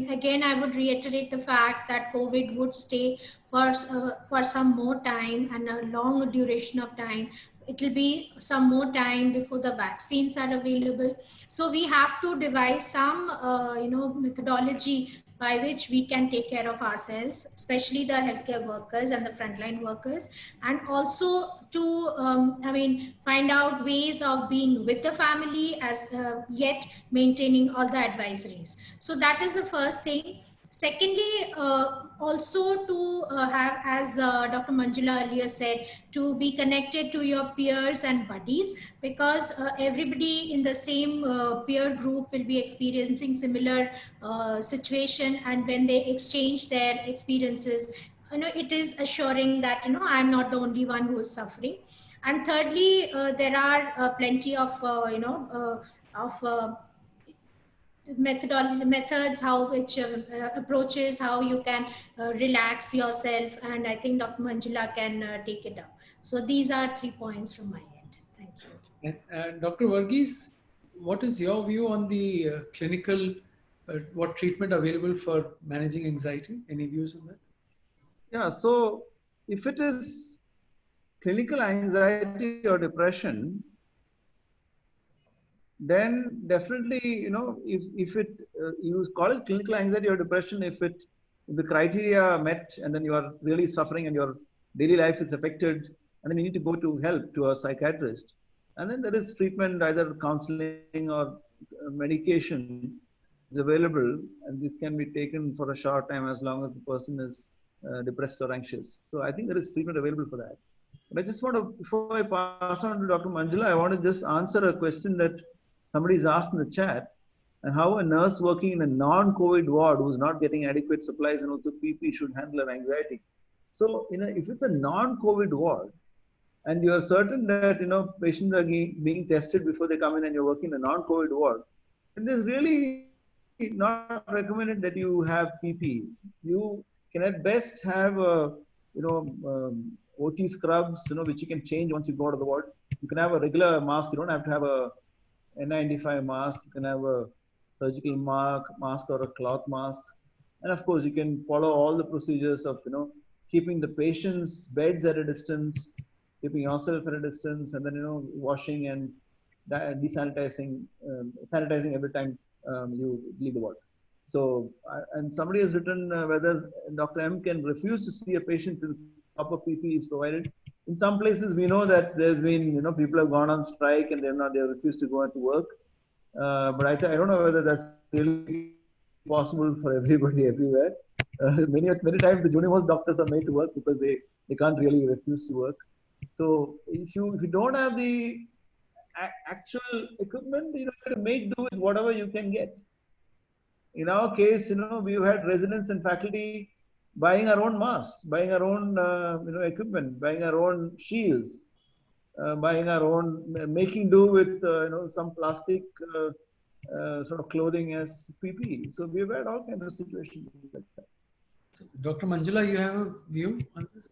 again, I would reiterate the fact that COVID would stay for some more time and a long duration of time. It will be some more time before the vaccines are available. So we have to devise some, methodology by which we can take care of ourselves, especially the healthcare workers and the frontline workers, and also to, find out ways of being with the family as yet maintaining all the advisories. So that is the first thing. Secondly, also to have, as Dr. Manjula earlier said, to be connected to your peers and buddies, because everybody in the same peer group will be experiencing similar situation, and when they exchange their experiences, it is assuring that I'm not the only one who is suffering. And thirdly, there are plenty of methods, approaches how you can relax yourself, and I think Dr. Manjula can take it up. So these are 3 points from my end. Thank you. And Dr. Varghese, what is your view on the clinical, what treatment available for managing anxiety? Any views on that? Yeah, so if it is clinical anxiety or depression, then definitely, if it, you call it clinical anxiety or depression, if the criteria met and then you are really suffering and your daily life is affected, and then you need to go to help to a psychiatrist. And then there is treatment, either counseling or medication is available, and this can be taken for a short time as long as the person is depressed or anxious. So I think there is treatment available for that. But I just want to, before I pass on to Dr. Manjula, I want to just answer a question that somebody's asked in the chat, and how a nurse working in a non-COVID ward who's not getting adequate supplies and also PP should handle her anxiety. So, if it's a non-COVID ward, and you're certain that patients are being tested before they come in, and you're working in a non-COVID ward, it is really not recommended that you have PP. You can at best have OT scrubs, which you can change once you go out of the ward. You can have a regular mask. You don't have to have a N95 mask. You can have a surgical mask or a cloth mask. And of course, you can follow all the procedures of keeping the patient's beds at a distance, keeping yourself at a distance, and then washing and desanitizing, sanitizing every time you leave the ward. So, and somebody has written whether Dr. M can refuse to see a patient till proper PP is provided. In some places, we know that there's been, people have gone on strike and they refused to go to work. But I don't know whether that's really possible for everybody everywhere. Many times the junior most doctors are made to work because they can't really refuse to work. So if you don't have the actual equipment, you have to make do with whatever you can get. In our case, we've had residents and faculty buying our own masks, buying our own equipment, buying our own shields, buying our own, making do with some plastic sort of clothing as PPE. So we've had all kinds of situations like that. So, Dr. Manjula, you have a view on this?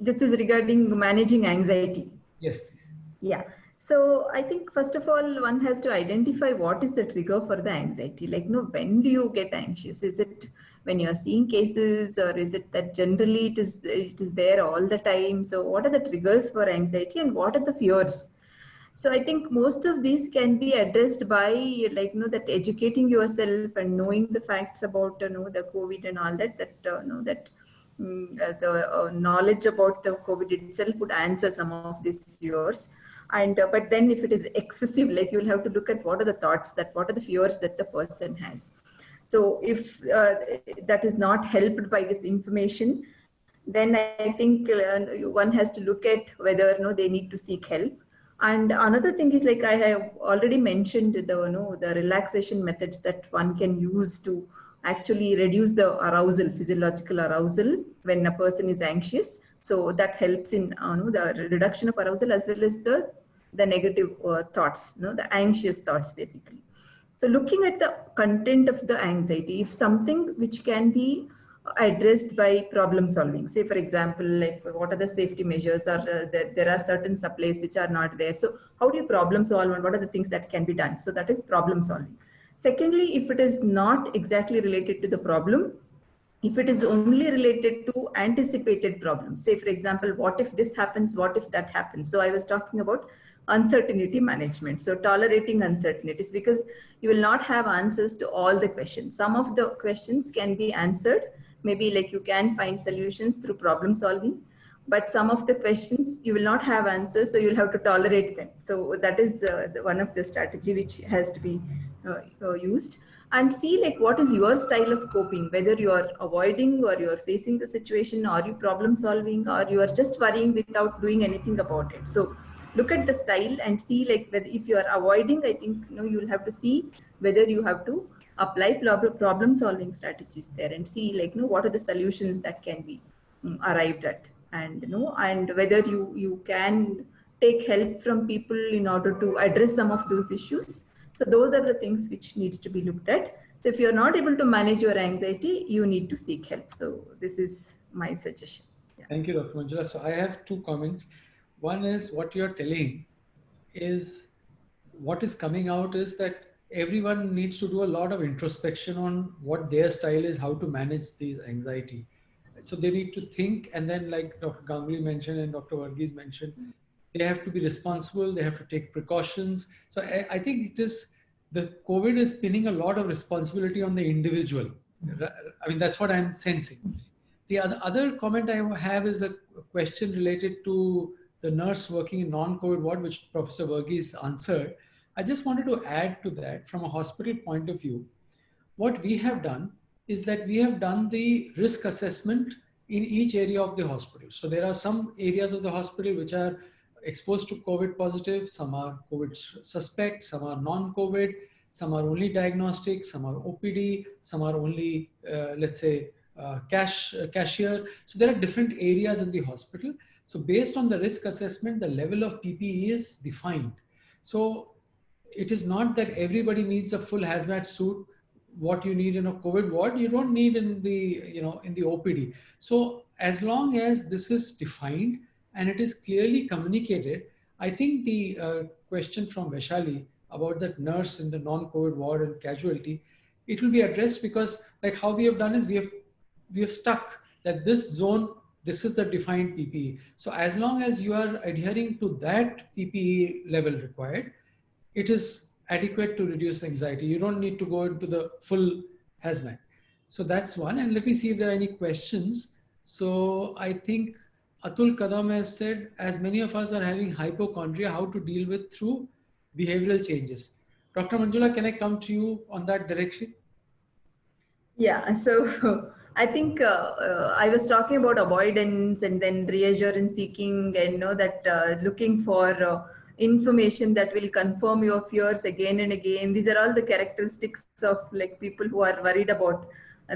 This is regarding managing anxiety. Yes, please. Yeah. So I think first of all, one has to identify what is the trigger for the anxiety. Like, when do you get anxious? Is it when you're seeing cases, or is it that generally it is there all the time? So what are the triggers for anxiety and what are the fears? So I think most of these can be addressed by that educating yourself and knowing the facts about the COVID and all that, the knowledge about the COVID itself would answer some of these fears. And but then if it is excessive, you will have to look at what are the thoughts, what are the fears that the person has. So if that is not helped by this information, then I think one has to look at whether they need to seek help. And another thing is, I have already mentioned, the relaxation methods that one can use to actually reduce the arousal, physiological arousal when a person is anxious. So that helps in the reduction of arousal as well as the negative thoughts, the anxious thoughts basically. So looking at the content of the anxiety, if something which can be addressed by problem solving, say for example, what are the safety measures, or there are certain supplies which are not there. So how do you problem solve and what are the things that can be done? So that is problem solving. Secondly, if it is not exactly related to the problem, if it is only related to anticipated problems, say for example, what if this happens, what if that happens? So I was talking about uncertainty management. So tolerating uncertainties, because you will not have answers to all the questions. Some of the questions can be answered, maybe you can find solutions through problem solving, but some of the questions you will not have answers, so you'll have to tolerate them. So that is one of the strategy which has to be used. And see what is your style of coping, whether you are avoiding or you are facing the situation, or you problem solving, or you are just worrying without doing anything about it. So look at the style and see whether if you are avoiding, I think you'll have to see whether you have to apply problem solving strategies there, and see what are the solutions that can be arrived at, and and whether you can take help from people in order to address some of those issues. So those are the things which needs to be looked at. So if you're not able to manage your anxiety, you need to seek help. So this is my suggestion. Yeah. Thank you, Dr. Manjula. So I have two comments. One is what you're telling is what is coming out is that everyone needs to do a lot of introspection on what their style is, how to manage the anxiety. So they need to think, and then like Dr. Ganguly mentioned and Dr. Varghese mentioned, they have to be responsible, they have to take precautions. So I think it is, the COVID is pinning a lot of responsibility on the individual. I mean, that's what I'm sensing. The other comment I have is a question related to the nurse working in non-COVID ward, which Professor Varghese answered. I just wanted to add to that from a hospital point of view. What we have done is that we have done the risk assessment in each area of the hospital. So there are some areas of the hospital which are exposed to COVID positive, some are COVID suspect, some are non-COVID, some are only diagnostic, some are OPD, some are only, let's say, cashier. So there are different areas in the hospital. So based on the risk assessment, the level of PPE is defined. So it is not that everybody needs a full hazmat suit. What you need in a COVID ward, you don't need in the, in the OPD. So as long as this is defined and it is clearly communicated, I think the question from Vaishali about that nurse in the non-COVID ward and casualty, it will be addressed, because like how we have done is we have stuck that this zone, this is the defined PPE. So as long as you are adhering to that PPE level required, it is adequate to reduce anxiety. You don't need to go into the full hazmat. So that's one. And let me see if there are any questions. So I think Atul Kadam has said, as many of us are having hypochondria, how to deal with through behavioral changes. Dr. Manjula, can I come to you on that directly? Yeah, so I think I was talking about avoidance and then reassurance seeking, and that looking for information that will confirm your fears again and again. These are all the characteristics of like people who are worried about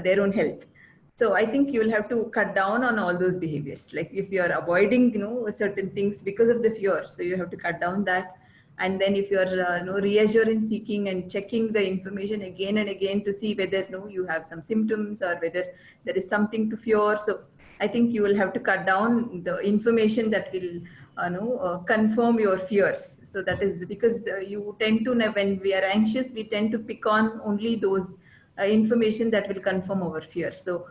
their own health. So I think you will have to cut down on all those behaviors. Like if you are avoiding, certain things because of the fear, so you have to cut down that. And then if you're reassurance seeking and checking the information again and again to see whether you have some symptoms or whether there is something to fear. So I think you will have to cut down the information that will confirm your fears. So that is because you tend to, when we are anxious, we tend to pick on only those information that will confirm our fears. So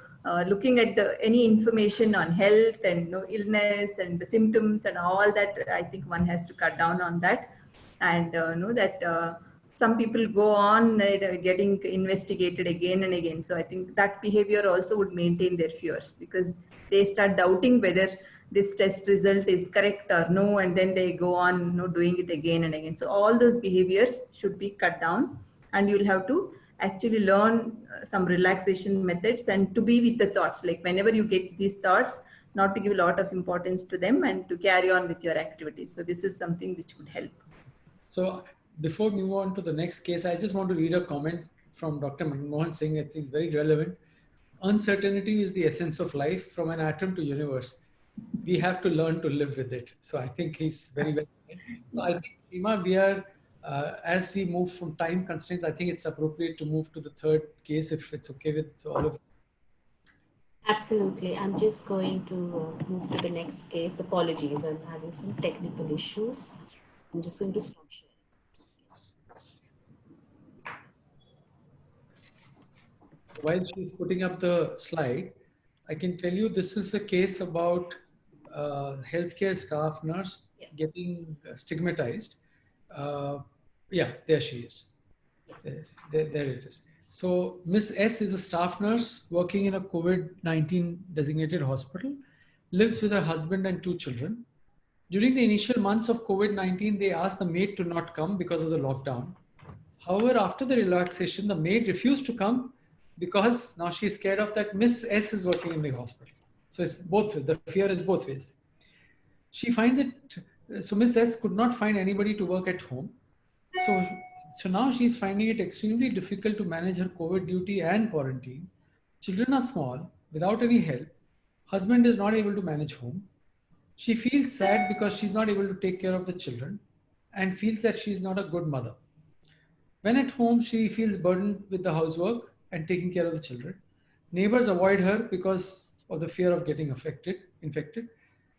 looking at any information on health and illness and the symptoms and all that, I think one has to cut down on that. And know that some people go on getting investigated again and again. So I think that behavior also would maintain their fears, because they start doubting whether this test result is correct or no, and then they go on doing it again and again. So all those behaviors should be cut down, and you'll have to actually learn some relaxation methods and to be with the thoughts. Like whenever you get these thoughts, not to give a lot of importance to them and to carry on with your activities. So this is something which would help. So before we move on to the next case, I just want to read a comment from Dr. Manmohan Singh. I think it's very relevant. Uncertainty is the essence of life, from an atom to universe. We have to learn to live with it. So I think he's very well. So I think, Seema, we are, as we move from time constraints, I think it's appropriate to move to the third case, if it's okay with all of you. Absolutely. I'm just going to move to the next case. Apologies, I'm having some technical issues. I'm just going to stop sharing. While she's putting up the slide, I can tell you this is a case about healthcare staff nurse getting stigmatized. Yeah, there she is. Yes. There it is. So Miss S is a staff nurse working in a COVID-19 designated hospital, lives with her husband and 2 children. During the initial months of COVID-19, they asked the maid to not come because of the lockdown. However, after the relaxation, the maid refused to come because now she's scared of that Miss S is working in the hospital. So it's both, the fear is both ways. She finds it, so Miss S could not find anybody to work at home. So now she's finding it extremely difficult to manage her COVID duty and quarantine. Children are small, without any help. Husband is not able to manage home. She feels sad because she's not able to take care of the children and feels that she's not a good mother. When at home, she feels burdened with the housework and taking care of the children. Neighbors avoid her because of the fear of getting infected.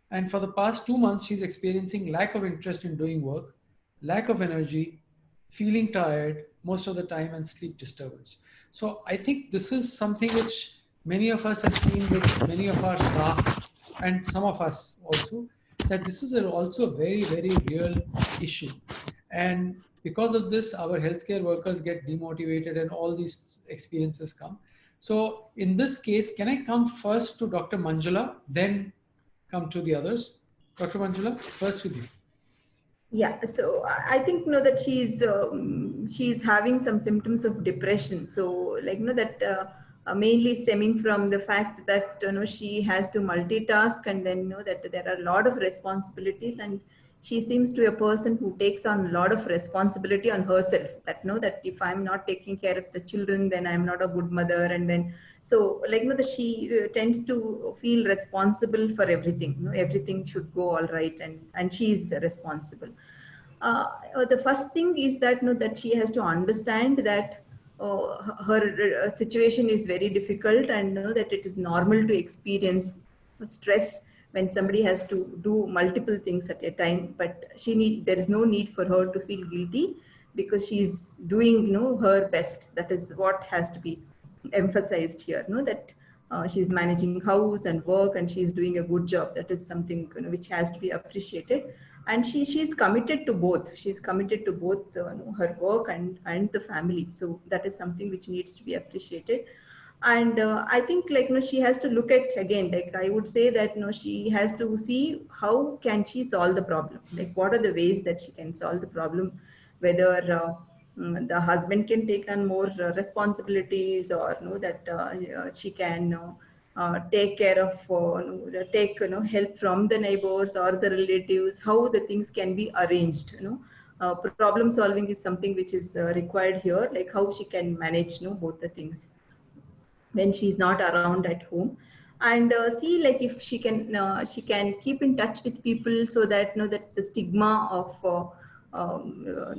And for the past 2 months, she's experiencing lack of interest in doing work, lack of energy, feeling tired most of the time, and sleep disturbance. So I think this is something which many of us have seen with many of our staff and some of us also, that this is also a very, very real issue. And because of this, our healthcare workers get demotivated and all these experiences come. So in this case, can I come first to Dr. Manjula, then come to the others? Dr. Manjula, first with you. Yeah, so I think that she's having some symptoms of depression. So like that mainly stemming from the fact that she has to multitask, and then that there are a lot of responsibilities, and she seems to be a person who takes on a lot of responsibility on herself. That that if I'm not taking care of the children, then I'm not a good mother, and then so like that she tends to feel responsible for everything. Everything should go all right, and she's responsible. The first thing is that that she has to understand that her situation is very difficult, and that it is normal to experience stress when somebody has to do multiple things at a time. But there is no need for her to feel guilty, because she's doing her best. That is what has to be emphasized here. That she's managing house and work, and she's doing a good job. That is something which has to be appreciated. And she's committed to both. She's committed to both her work and the family. So that is something which needs to be appreciated. And I think she has to look at, again, like I would say that she has to see how can she solve the problem. Like what are the ways that she can solve the problem, whether the husband can take on more responsibilities, or that she can take care of take help from the neighbors or the relatives, how the things can be arranged. Problem solving is something which is required here, like how she can manage both the things when she's not around at home. And see, like if she can keep in touch with people, so that that the stigma of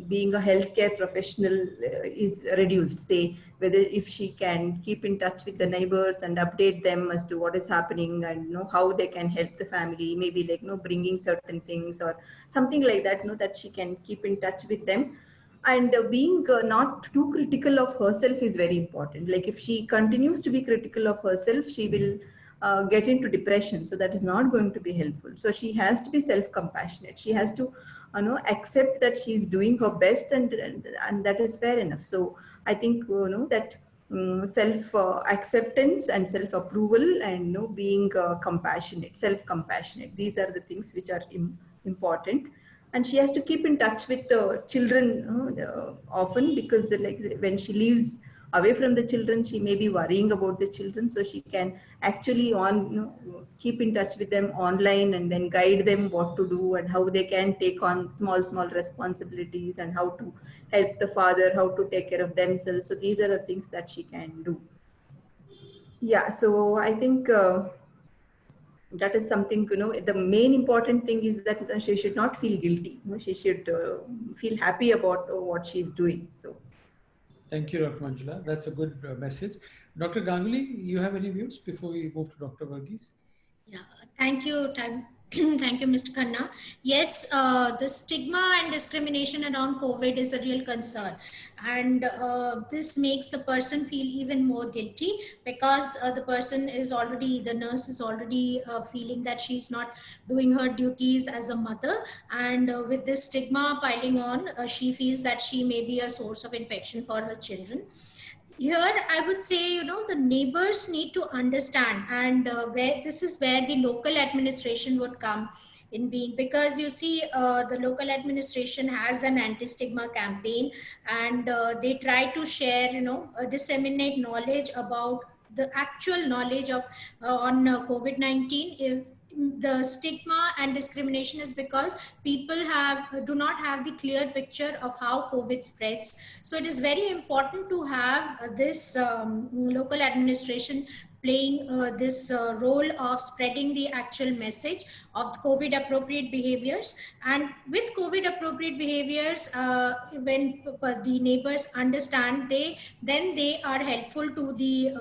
being a healthcare professional is reduced. Say whether if she can keep in touch with the neighbors and update them as to what is happening, and how they can help the family, maybe like bringing certain things or something like that, that she can keep in touch with them. And being not too critical of herself is very important. Like if she continues to be critical of herself, she will get into depression. So that is not going to be helpful. So she has to be self-compassionate. She has to accept that she's doing her best, and that is fair enough. So I think that self acceptance and self approval, and being self-compassionate, these are the things which are important. And she has to keep in touch with the children often, because like when she leaves away from the children, she may be worrying about the children. So she can actually keep in touch with them online, and then guide them what to do and how they can take on small responsibilities, and how to help the father, how to take care of themselves. So these are the things that she can do. Yeah, so I think that is something, the main important thing is that she should not feel guilty. She should feel happy about what she's doing. So thank you, Dr. Manjula. That's a good message. Dr. Ganguly, you have any views before we move to Dr. Varghese? Yeah, thank you. Thank you, Mr. Khanna. Yes, the stigma and discrimination around COVID is a real concern. And this makes the person feel even more guilty, because the nurse is already feeling that she's not doing her duties as a mother. And with this stigma piling on, she feels that she may be a source of infection for her children. Here I would say, the neighbors need to understand, and where this is where the local administration would come in being, because you see, the local administration has an anti-stigma campaign, and they try to share, disseminate knowledge about the actual knowledge of on COVID-19. The stigma and discrimination is because people do not have the clear picture of how COVID spreads. So it is very important to have this local administration playing this role of spreading the actual message of COVID appropriate behaviors. And with COVID appropriate behaviors, when the neighbors understand, then they are helpful to the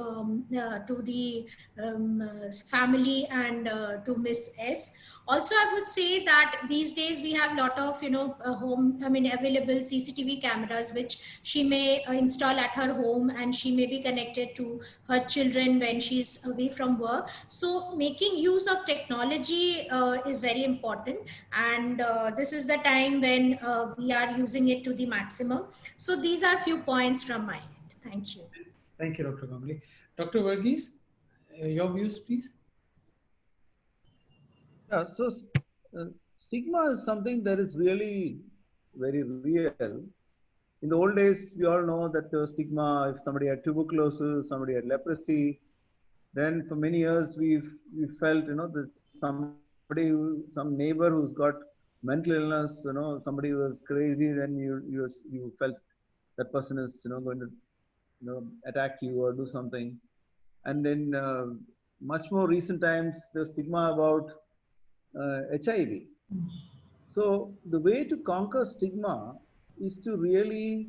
family and to Miss S. Also, I would say that these days we have a lot of available CCTV cameras which she may install at her home, and she may be connected to her children when she's away from work. So making use of technology is very important, and this is the time when we are using it to the maximum. So these are few points from my end. Thank you. Thank you, Dr. Ganguly. Dr. Varghese, your views, please. Yeah, so stigma is something that is really very real. In the old days, we all know that the stigma, if somebody had tuberculosis, somebody had leprosy, then for many years we felt, there's some neighbor who's got mental illness, somebody who was crazy, then you felt that person is, going to, attack you or do something. And in much more recent times, the stigma about HIV. So the way to conquer stigma is to really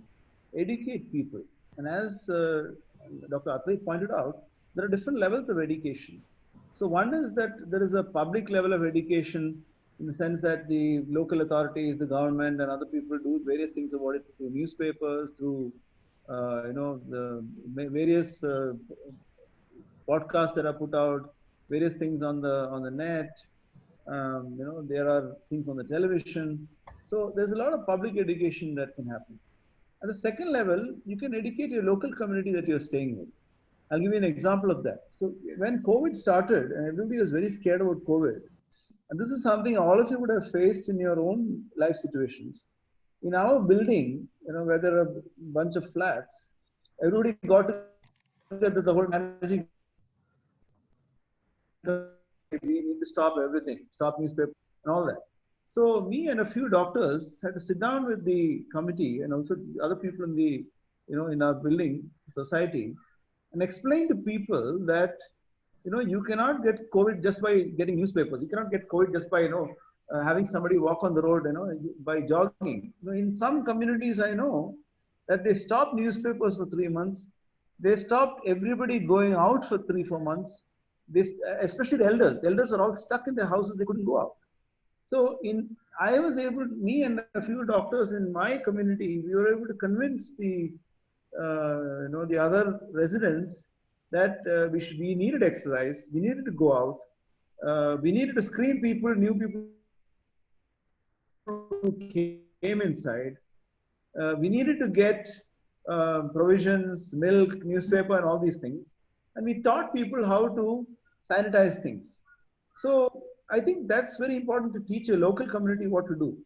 educate people. And as Dr. Atri pointed out, there are different levels of education. So one is that there is a public level of education in the sense that the local authorities, the government, and other people do various things about it through newspapers, through the various podcasts that are put out, various things on the net. There are things on the television. So there's a lot of public education that can happen. At the second level, you can educate your local community that you're staying with. I'll give you an example of that. So when COVID started, and everybody was very scared about COVID, and this is something all of you would have faced in your own life situations. In our building, where there are a bunch of flats, everybody got together, the whole managing, we need to stop everything, stop newspaper and all that. So me and a few doctors had to sit down with the committee and also other people in the, in our building society, and explain to people that, you cannot get COVID just by getting newspapers. You cannot get COVID just by, having somebody walk on the road, by jogging. In some communities, I know that they stopped newspapers for 3 months. They stopped everybody going out for 3-4 months. Especially the elders. The elders are all stuck in their houses. They couldn't go out. So I was able, me and a few doctors in my community, we were able to convince the other residents that we needed exercise, we needed to go out, we needed to screen people, new people who came inside. We needed to get provisions, milk, newspaper, and all these things. And we taught people how to sanitize things. So I think that's very important to teach a local community what to do.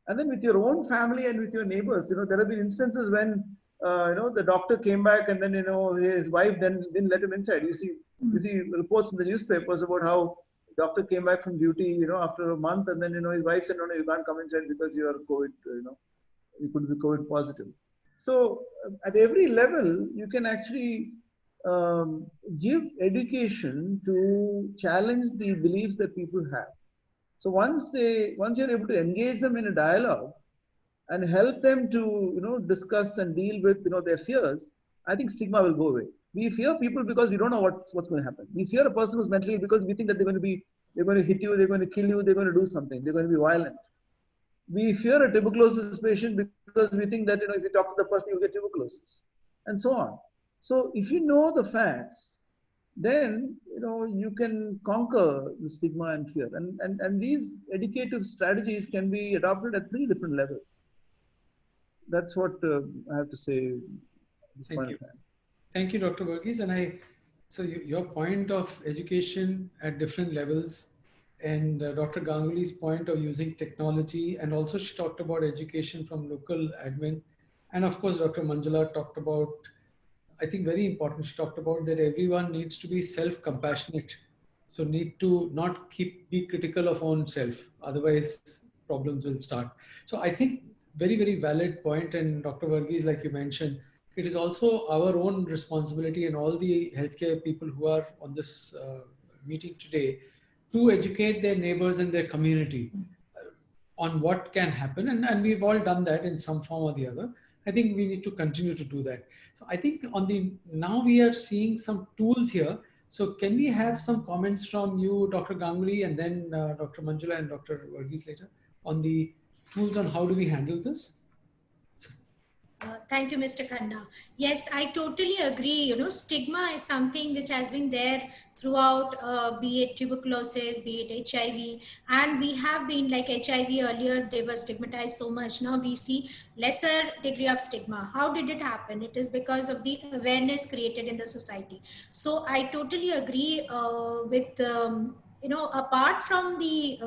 And then with your own family and with your neighbors, there have been instances when the doctor came back and then, his wife didn't let him inside. You see reports in the newspapers about how the doctor came back from duty, after a month, and then, his wife said, no, you can't come inside because you are COVID, you could be COVID positive. So at every level, you can actually give education to challenge the beliefs that people have. So once you're able to engage them in a dialogue and help them to discuss and deal with their fears, I think stigma will go away. We fear people because we don't know what's going to happen. We fear a person who's mentally because we think that they're going to hit you, they're going to kill you, they're going to do something, they're going to be violent. We fear a tuberculosis patient because we think that if you talk to the person, you get tuberculosis, and so on. So if you know the facts, then you can conquer the stigma and fear. And these educative strategies can be adopted at 3 different levels. That's what I have to say at this point in time. Thank you, Dr. Varghese. And so your point of education at different levels, and Dr. Ganguly's point of using technology, and also she talked about education from local admin. And of course, Dr. Manjula talked about, I think very important, she talked about that everyone needs to be self-compassionate. So need to not be critical of own self, otherwise problems will start. So I think very, very valid point. And Dr. Varghese, like you mentioned, it is also our own responsibility and all the healthcare people who are on this meeting today to educate their neighbors and their community on what can happen. And we've all done that in some form or the other. I think we need to continue to do that. So I think now we are seeing some tools here. So can we have some comments from you, Dr. Ganguly, and then Dr. Manjula and Dr. Varghese later on the tools on how do we handle this? Thank you, Mr. Khanna. Yes, I totally agree. You know, stigma is something which has been there throughout, be it tuberculosis, be it HIV. And we have been like HIV earlier, they were stigmatized so much. Now we see lesser degree of stigma. How did it happen? It is because of the awareness created in the society. So I totally agree with you know, apart from the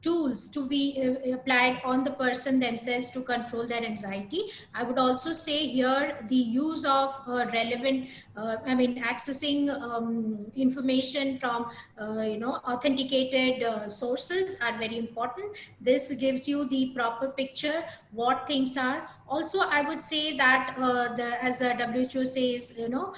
tools to be applied on the person themselves to control their anxiety, I would also say here the use of relevant, accessing information from, you know, authenticated sources are very important. This gives you the proper picture, what things are. Also, I would say that as the WHO says, you know,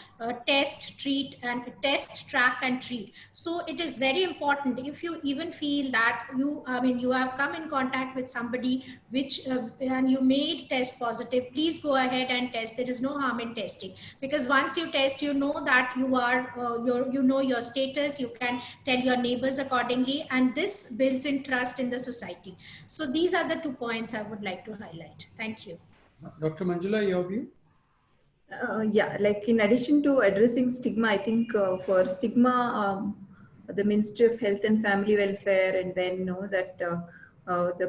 test, treat, and test, track, and treat. So it is very important. If you even feel that you have come in contact with somebody which and you made test positive, please go ahead and test. There is no harm in testing, because once you test, you know that you are you know your status. You can tell your neighbors accordingly, and this builds in trust in the society. So these are the 2 points I would like to highlight. Thank you. Dr. Manjula, your view? Yeah, like in addition to addressing stigma, I think for stigma, the Ministry of Health and Family Welfare, and then that the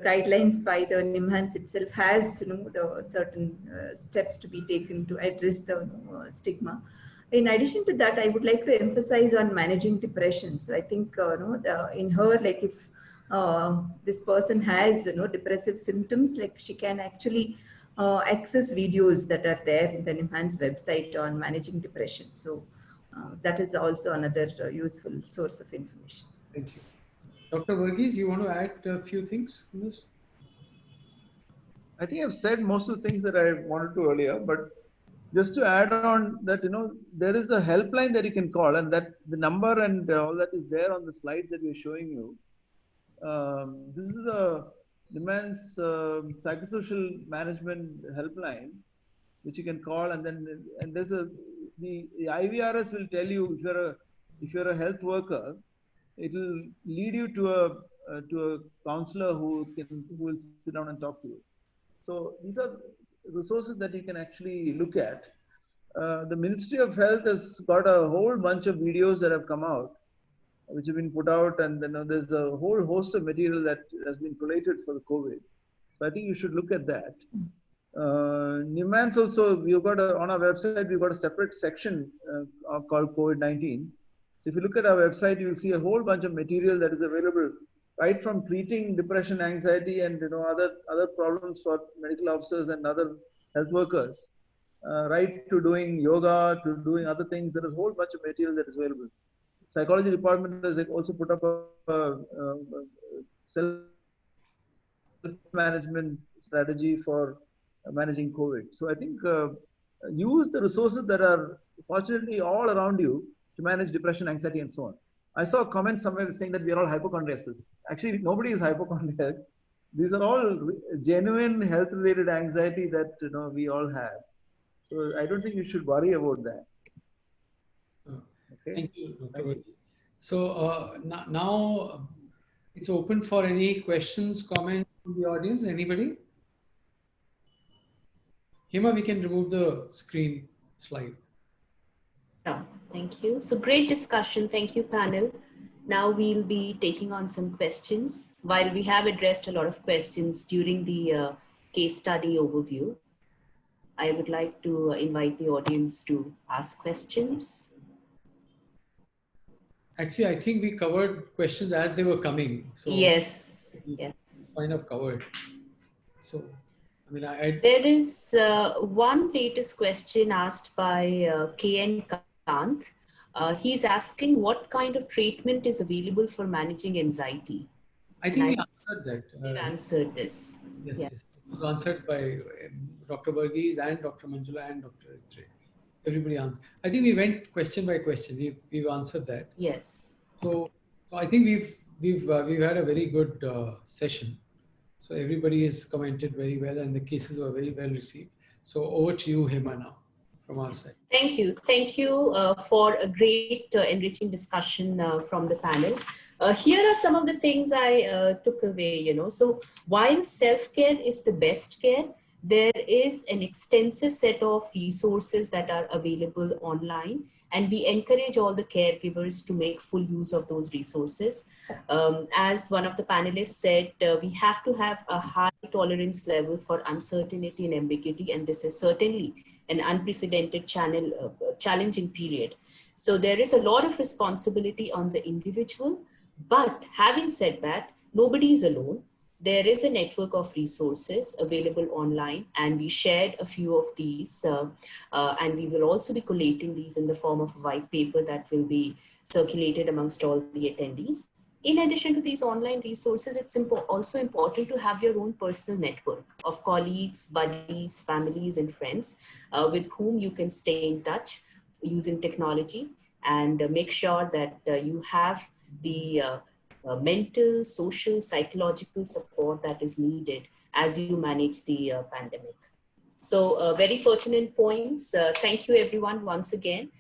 guidelines by the NIMHANS itself has the certain steps to be taken to address the stigma. In addition to that, I would like to emphasize on managing depression. So I think in her, like if this person has depressive symptoms, like she can actually access videos that are there in the NIMHANS website on managing depression. So that is also another useful source of information. Thank you. Dr. Varghese, you want to add a few things on this? I think I've said most of the things that I wanted to earlier, but just to add on that, there is a helpline that you can call, and that the number and all that is there on the slide that we're showing you. This is a NIMHANS psychosocial management helpline, which you can call, and there's the IVRS will tell you if you're a health worker, it will lead you to a counselor who will sit down and talk to you. So these are resources that you can actually look at. The Ministry of Health has got a whole bunch of videos that have come out, which have been put out, and then there's a whole host of material that has been collated for the COVID. So I think you should look at that. NIMHANS also, we've got on our website, we've got a separate section called COVID-19. So if you look at our website, you'll see a whole bunch of material that is available, right from treating depression, anxiety, and other problems for medical officers and other health workers, right to doing yoga, to doing other things. There is a whole bunch of material that is available. Psychology department has also put up a self-management strategy for managing COVID. So I think use the resources that are fortunately all around you to manage depression, anxiety, and so on. I saw a comment somewhere saying that we are all hypochondriacs. Actually, nobody is hypochondriac. These are all genuine health-related anxiety that we all have. So I don't think you should worry about that. Okay. Thank you, Dr. Varghese. So now it's open for any questions, comments from the audience. Anybody? Hema, we can remove the screen slide. Yeah, thank you. So great discussion. Thank you, panel. Now we'll be taking on some questions. While we have addressed a lot of questions during the case study overview, I would like to invite the audience to ask questions. Actually, I think we covered questions as they were coming. So Yes, yes. Kind of covered. So, I mean, There is one latest question asked by KN Kant. He's asking what kind of treatment is available for managing anxiety? I think we answered that. We answered this. Yes. was answered by Dr. Varghese and Dr. Manjula and Dr. Atre. Everybody answered. I think we went question by question. We've answered that. Yes. So I think we've had a very good session. So everybody has commented very well, and the cases were very well received. So over to you, Hema, now from our side. Thank you. Thank you for a great enriching discussion from the panel. Here are some of the things I took away, So while self-care is the best care, there is an extensive set of resources that are available online, and we encourage all the caregivers to make full use of those resources. As one of the panelists said, we have to have a high tolerance level for uncertainty and ambiguity, and this is certainly an unprecedented challenging period. So there is a lot of responsibility on the individual, but having said that, nobody is alone. There is a network of resources available online, and we shared a few of these, and we will also be collating these in the form of a white paper that will be circulated amongst all the attendees. In addition to these online resources, it's also important to have your own personal network of colleagues, buddies, families, and friends with whom you can stay in touch using technology, and make sure that you have the mental, social, psychological support that is needed as you manage the pandemic. So very pertinent points. Thank you everyone once again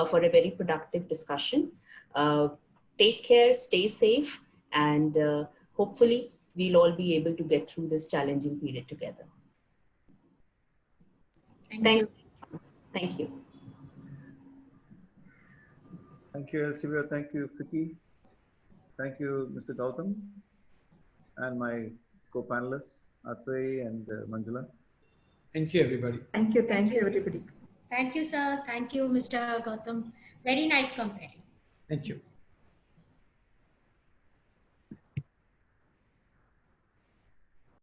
for a very productive discussion. Take care, stay safe, and hopefully we'll all be able to get through this challenging period together. Thank you. Thank you. Thank you, Elsevier. Thank you, Vicky. Thank you, Mr. Gautam, and my co-panelists, Atre and Manjula. Thank you, everybody. Thank you, everybody. Thank you, sir. Thank you, Mr. Gautam. Very nice comparing. Thank you.